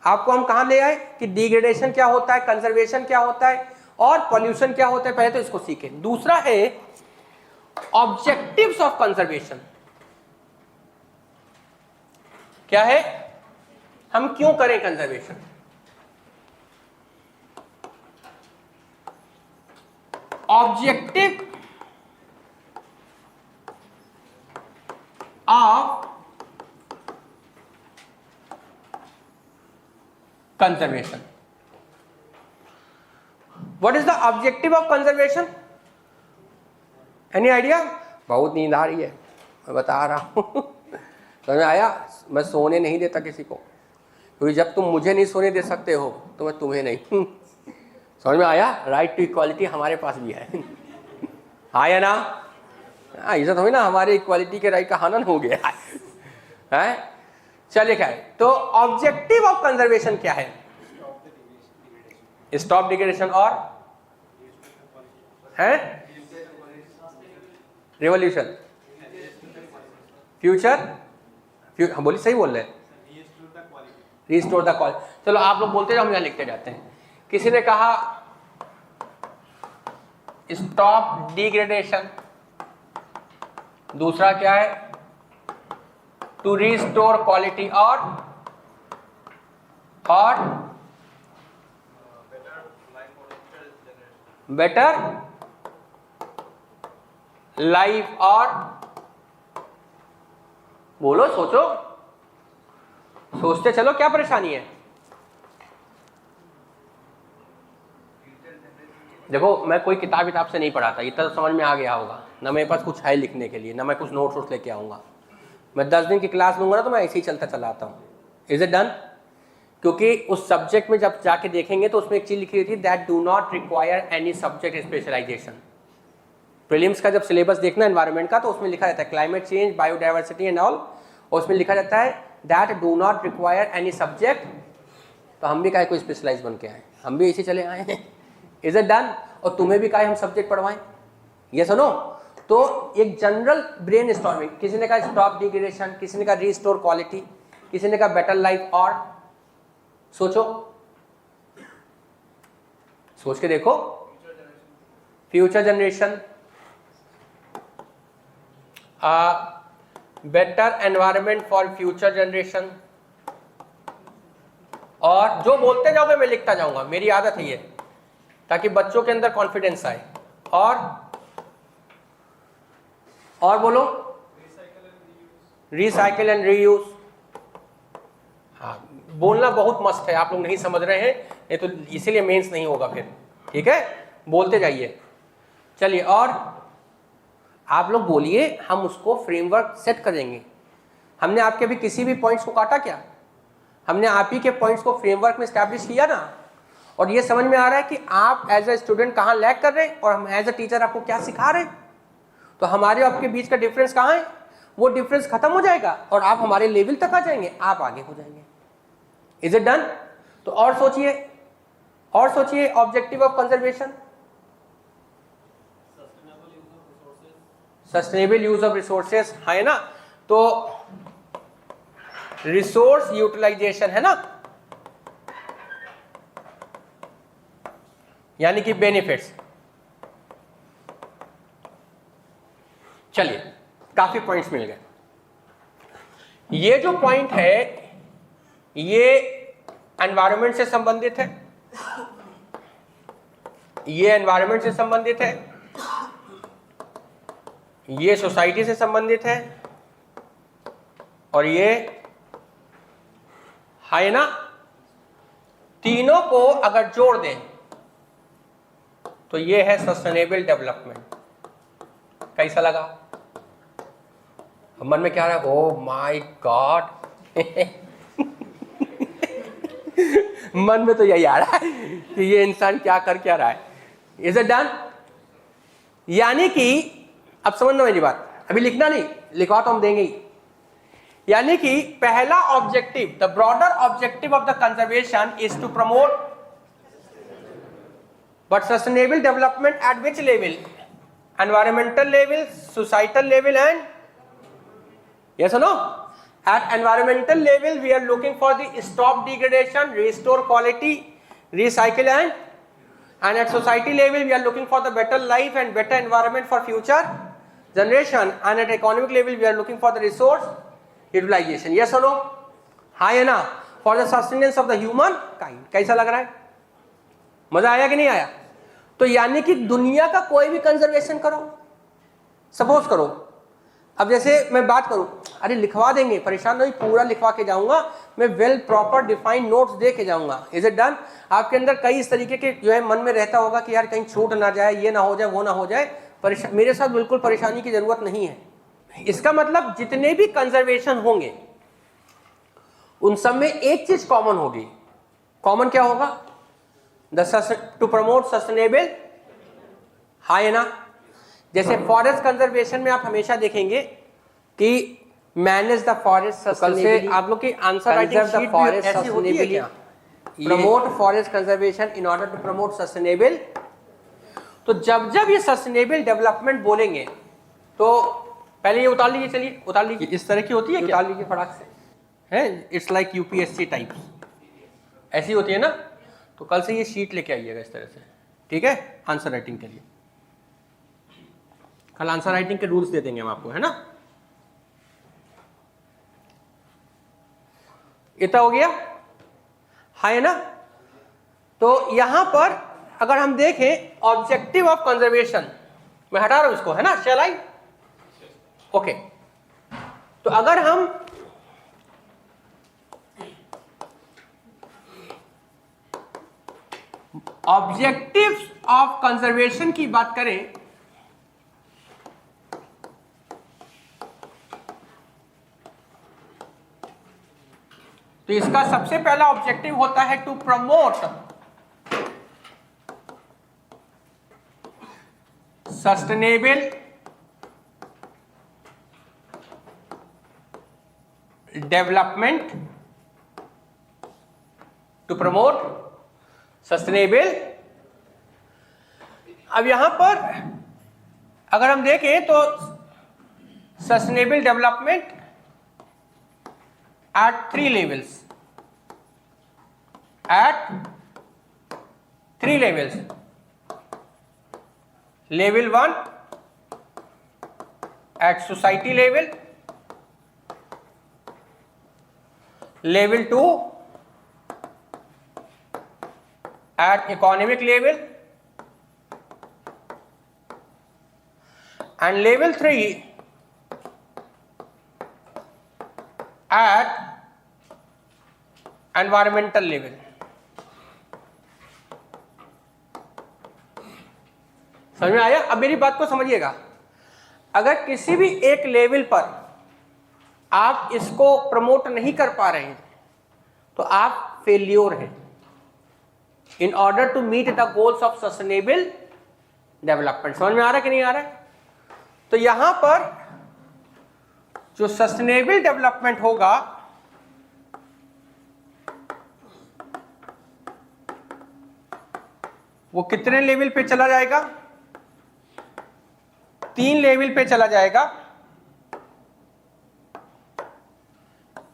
आपको हम कहां ले आए कि डिग्रेडेशन क्या होता है, कंजर्वेशन क्या होता है और पॉल्यूशन क्या होता है। पहले तो इसको सीखें। दूसरा है ऑब्जेक्टिव्स ऑफ कंजर्वेशन। क्या है? हम क्यों करें conservation? Objective of conservation. What is the objective of conservation? Any idea? बहुत नींद आ रही है, मैं बता रहा हूँ। समझ में आया? मैं सोने नहीं देता किसी को, क्योंकि जब तुम मुझे नहीं सोने दे सकते हो तो मैं तुम्हें नहीं। समझ में आया? राइट टू इक्वालिटी हमारे पास भी है, हाँ या ना? इज्जत हुई ना, हमारे इक्वालिटी के राइट का हनन हो गया है। चलिए खैर, तो ऑब्जेक्टिव ऑफ कंजर्वेशन क्या है? स्टॉप डिग्रेडेशन और है रिवॉल्यूशन, फ्यूचर हाँ बोलिए, सही बोल रहे हैं, रिस्टोर द क्वालिटी। चलो आप लोग बोलते जाओ, हम यहाँ लिखते जाते हैं। किसी ने कहा स्टॉप डिग्रेडेशन, दूसरा क्या है टू रिस्टोर क्वालिटी, और बेटर लाइफ, और बोलो, सोचो, सोचते चलो, क्या परेशानी है? देखो मैं कोई किताब से नहीं पढ़ाता, इतना तो समझ में आ गया होगा ना, मेरे पास कुछ है लिखने के लिए, ना मैं कुछ नोट्स लेके आऊंगा। मैं 10 दिन की क्लास लूंगा ना तो मैं ऐसे ही चलता आता हूँ। Is it done? क्योंकि उस सब्जेक्ट में जब जाके देखेंगे तो उसमें एक चीज लिखी हुई थी, that do not require any subject specialization. Prelims का जब सिलेबस देखना एनवायरनमेंट का, तो उसमें लिखा रहता है climate change, biodiversity and all, और उसमें लिखा रहता है that do not require any subject. तो हम भी काहे कोई स्पेशलाइज बन के आए, हम भी ऐसे चले आए हैं। Is it done? और तुम्हें भी काहे हम सब्जेक्ट पढ़वाएं? ये सुनो, तो एक जनरल ब्रेन स्टॉर्मिंग, किसी ने कहा स्टॉप डिग्रेडेशन, किसी ने कहा रिस्टोर क्वालिटी, किसी ने कहा बेटर लाइफ, और सोचो, सोच के देखो, future generation, better environment for future generation, और जो बोलते जाओगे मैं लिखता जाऊंगा, मेरी आदत है ये, ताकि बच्चों के अंदर कॉन्फिडेंस आए। और बोलो, रिसाइकिल एंड रीयूज। हाँ, बोलना बहुत मस्त है, आप लोग नहीं समझ रहे हैं, नहीं तो इसीलिए मेंस नहीं होगा फिर, ठीक है? बोलते जाइए। चलिए, और आप लोग बोलिए, हम उसको फ्रेमवर्क सेट करेंगे। हमने आपके भी किसी भी पॉइंट्स को काटा क्या? हमने आप ही के पॉइंट्स को फ्रेमवर्क में स्टैब्लिश किया ना, और ये समझ में आ रहा है कि आप एज ए स्टूडेंट कहाँ लैग कर रहे हैं और हम एज ए टीचर आपको क्या सिखा रहे हैं। तो हमारे आपके बीच का डिफरेंस कहाँ है? वो डिफरेंस खत्म हो जाएगा और आप हमारे लेवल तक आ जाएंगे, आप आगे हो जाएंगे। Is it done? तो और सोचिए, objective of conservation, sustainable use of resources, है ना? तो रिसोर्स यूटिलाइजेशन है ना, यानी कि बेनिफिट्स। चलिए, काफी पॉइंट्स मिल गए। ये जो पॉइंट है ये एनवायरनमेंट से संबंधित है, ये एनवायरनमेंट से संबंधित है, ये सोसाइटी से संबंधित है, और ये है ना। तीनों को अगर जोड़ दें तो ये है सस्टेनेबल डेवलपमेंट। कैसा लगा? मन में क्या आ रहा है? ओ माय गॉड मन में तो यही आ रहा है कि ये इंसान क्या कर क्या रहा है। Is it done? यानी कि अब समझना मेरी बात, अभी लिखना नहीं, लिखवा तो हम देंगे ही। यानी कि पहला objective, the broader objective of the conservation is to promote but sustainable development at which level? Environmental level, societal level and yes or no? At environmental level we are looking for the stop degradation, restore quality, recycle and at society level we are looking for the better life and better environment for future generation, and at economic level we are looking for the resource utilization. Yes or no? हाँ है ना? For the sustenance of the human kind. कैसा लग रहा है? मजा आया कि नहीं आया? तो यानी कि दुनिया का कोई भी कंजर्वेशन करो, सपोज करो, अब जैसे मैं बात करूं, अरे लिखवा देंगे, परेशान नहीं, पूरा लिखवा के जाऊंगा मैं, वेल प्रॉपर डिफाइंड नोट्स दे के जाऊंगा। Is it done? आपके अंदर कई इस तरीके के जो है मन में रहता होगा कि यार कहीं छूट ना जाए, ये ना हो जाए, वो ना हो जाए, मेरे साथ बिल्कुल परेशानी की जरूरत नहीं है। इसका मतलब जितने भी कंजर्वेशन होंगे उन सब में एक चीज कॉमन होगी। कॉमन क्या होगा? टू प्रमोट सस्टेनेबल, है ना? जैसे फॉरेस्ट कंजर्वेशन में आप हमेशा देखेंगे कि मैनेज द फॉरेस्ट सस्टेनेबली। आप लोग की आंसर राइटिंग शीट भी ऐसी होती है क्या? Promote forest conservation in order to promote sustainable. तो जब जब ये सस्टेनेबल डेवलपमेंट बोलेंगे तो पहले ये उतार लीजिए, चलिए उतार लीजिए। इस तरह की होती है, उतार लीजिए फटाक से। है इट्स लाइक यूपीएससी टाइप, ऐसी होती है ना। तो कल से ये शीट लेके आइएगा इस तरह से, ठीक है, आंसर राइटिंग के लिए। कल आंसर राइटिंग के रूल्स दे देंगे हम आपको, है ना। इतना हो गया, है ना। तो यहां पर अगर हम देखें ऑब्जेक्टिव ऑफ कंजर्वेशन, मैं हटा रहा हूं इसको, है ना, शैल आई, ओके। तो अगर हम ऑब्जेक्टिव्स ऑफ कंजर्वेशन की बात करें तो इसका सबसे पहला ऑब्जेक्टिव होता है to promote sustainable development, to promote sustainable. अब यहां पर अगर हम देखें तो sustainable development at 3 levels, at 3 levels. Level 1 at society level, level 2 at economic level, and level 3 at environmental level. समझ में आया। अब मेरी बात को समझिएगा, अगर किसी भी एक लेवल पर आप इसको प्रमोट नहीं कर पा रहे हैं तो आप फेल्योर हैं in order to meet the goals of sustainable development. समझ में आ रहा है कि नहीं आ रहा है। तो यहां पर जो सस्टेनेबल डेवलपमेंट होगा वो कितने लेवल पे चला जाएगा, 3 लेवल पे चला जाएगा।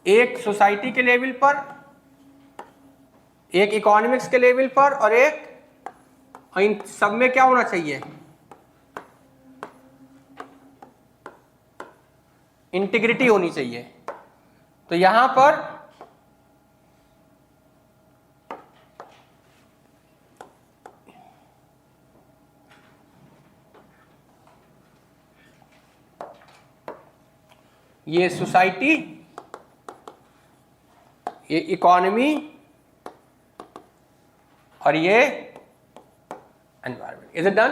एक सोसाइटी के लेवल पर, एक इकोनॉमिक्स के लेवल पर, और एक इन सब में क्या होना चाहिए, इंटीग्रिटी होनी चाहिए। तो यहां पर ये सोसाइटी, ये इकोनॉमी और ये environment. Is it done?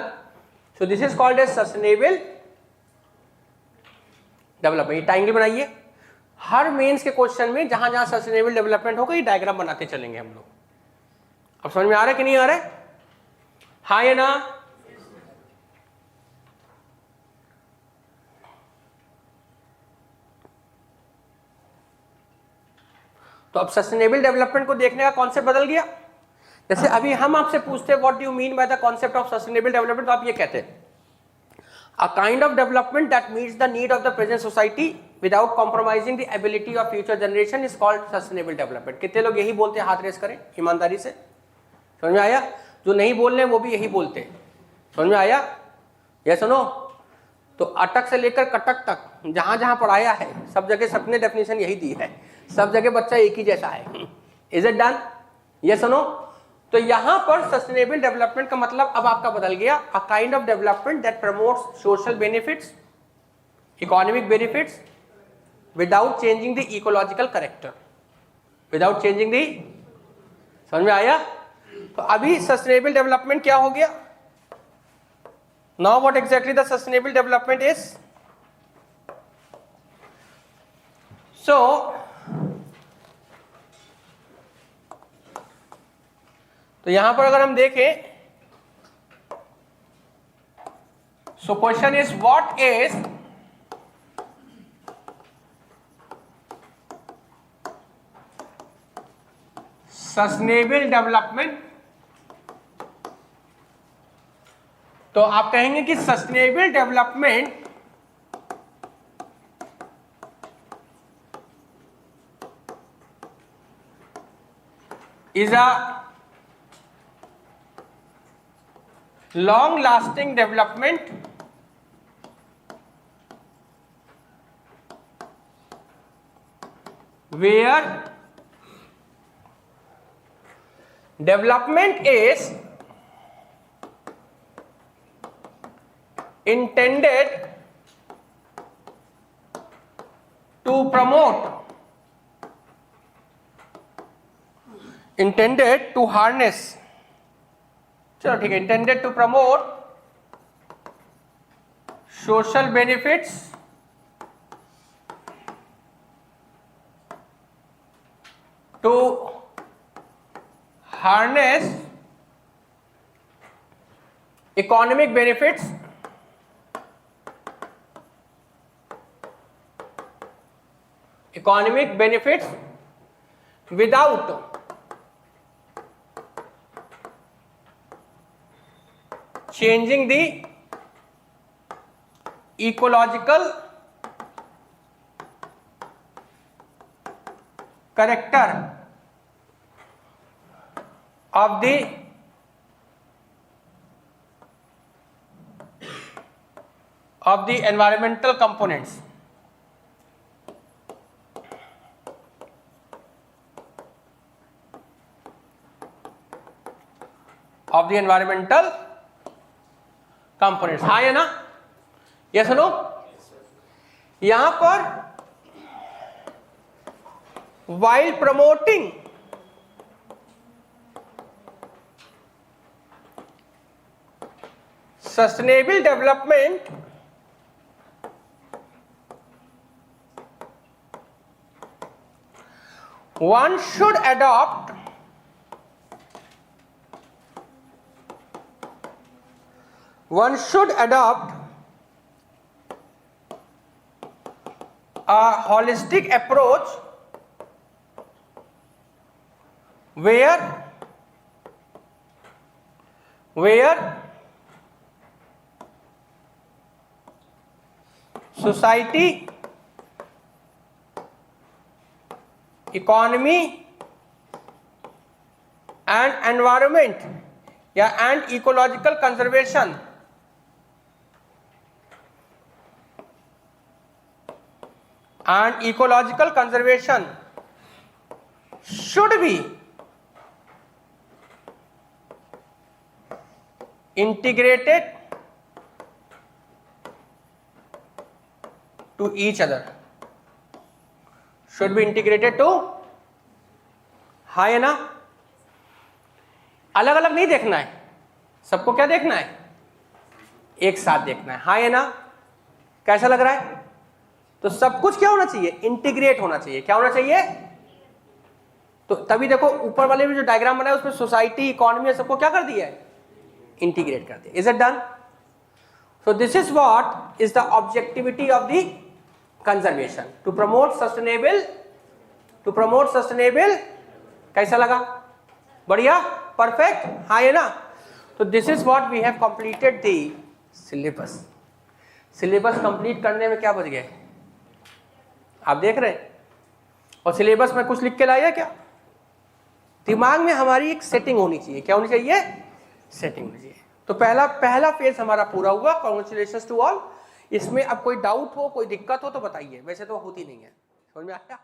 So this is called as sustainable development. ये ट्रायंगल बनाइए। हर मेंस के क्वेश्चन में जहां जहां सस्टेनेबल डेवलपमेंट होगा ये डायग्राम बनाते चलेंगे हम लोग। अब समझ में आ रहा है कि नहीं आ रहा है? हाँ या ना? तो अब सस्टेनेबल डेवलपमेंट को देखने का कॉन्सेप्ट बदल गया। जैसे अभी हम आपसे पूछते हैं what do you mean by the concept of sustainable development, तो आप ये कहते हैं a kind of development that meets the need of the present society without compromising the ability of future generation is called sustainable development. कितने लोग यही बोलते हैं? हाथ रेस करें ईमानदारी से। समझ में आया? जो नहीं बोल रहे वो भी यही बोलते हैं। समझ में आया? ये सुनो, तो अटक से लेकर कटक तक जहां जहां पढ़ाया है सब जगह सबने डेफिनेशन यही दी है, सब जगह बच्चा एक ही जैसा है। Is it done? ये सुनो, तो यहां पर सस्टेनेबल डेवलपमेंट का मतलब अब आपका बदल गया। A kind of development that promotes social benefits, economic benefits without changing the ecological character, without changing the. समझ में आया? तो अभी सस्टेनेबल डेवलपमेंट क्या हो गया? Now what exactly the sustainable development is? So तो यहां पर अगर हम देखें, so question is what is sustainable development? तो आप कहेंगे कि sustainable development is a long lasting development where development is intended to promote, intended to harness, चलो ठीक है, intended to promote social benefits to harness economic benefits without changing the ecological character of the environmental components. Of the environmental components. हाँ है ना? ये सुनो, यहां पर while promoting sustainable development, one should adopt a holistic approach where society, economy and environment and ecological conservation should be integrated to each other. Should be integrated to, हाँ है ना? अलग अलग नहीं देखना है, सबको क्या देखना है? एक साथ देखना है, हाँ है ना? कैसा लग रहा है? तो सब कुछ क्या होना चाहिए? इंटीग्रेट होना चाहिए। क्या होना चाहिए? तो तभी देखो ऊपर वाले में जो डायग्राम बनाया उसमें सोसाइटी, इकोनॉमी सबको क्या कर दिया है? इंटीग्रेट कर दिया। Is it done? So this is what is the objectivity of the conservation, to promote sustainable. कैसा लगा? बढ़िया, परफेक्ट, हाँ है ना? तो this is what we have completed the syllabus. Syllabus complete करने में क्या बच गए आप देख रहे हैं? और सिलेबस में कुछ लिख के लाया क्या? दिमाग में हमारी एक सेटिंग होनी चाहिए। क्या होनी चाहिए? सेटिंग होनी चाहिए। तो पहला फेज हमारा पूरा हुआ। Congratulations to all. इसमें अब कोई डाउट हो, कोई दिक्कत हो तो बताइए, वैसे तो होती नहीं है। समझ में आया?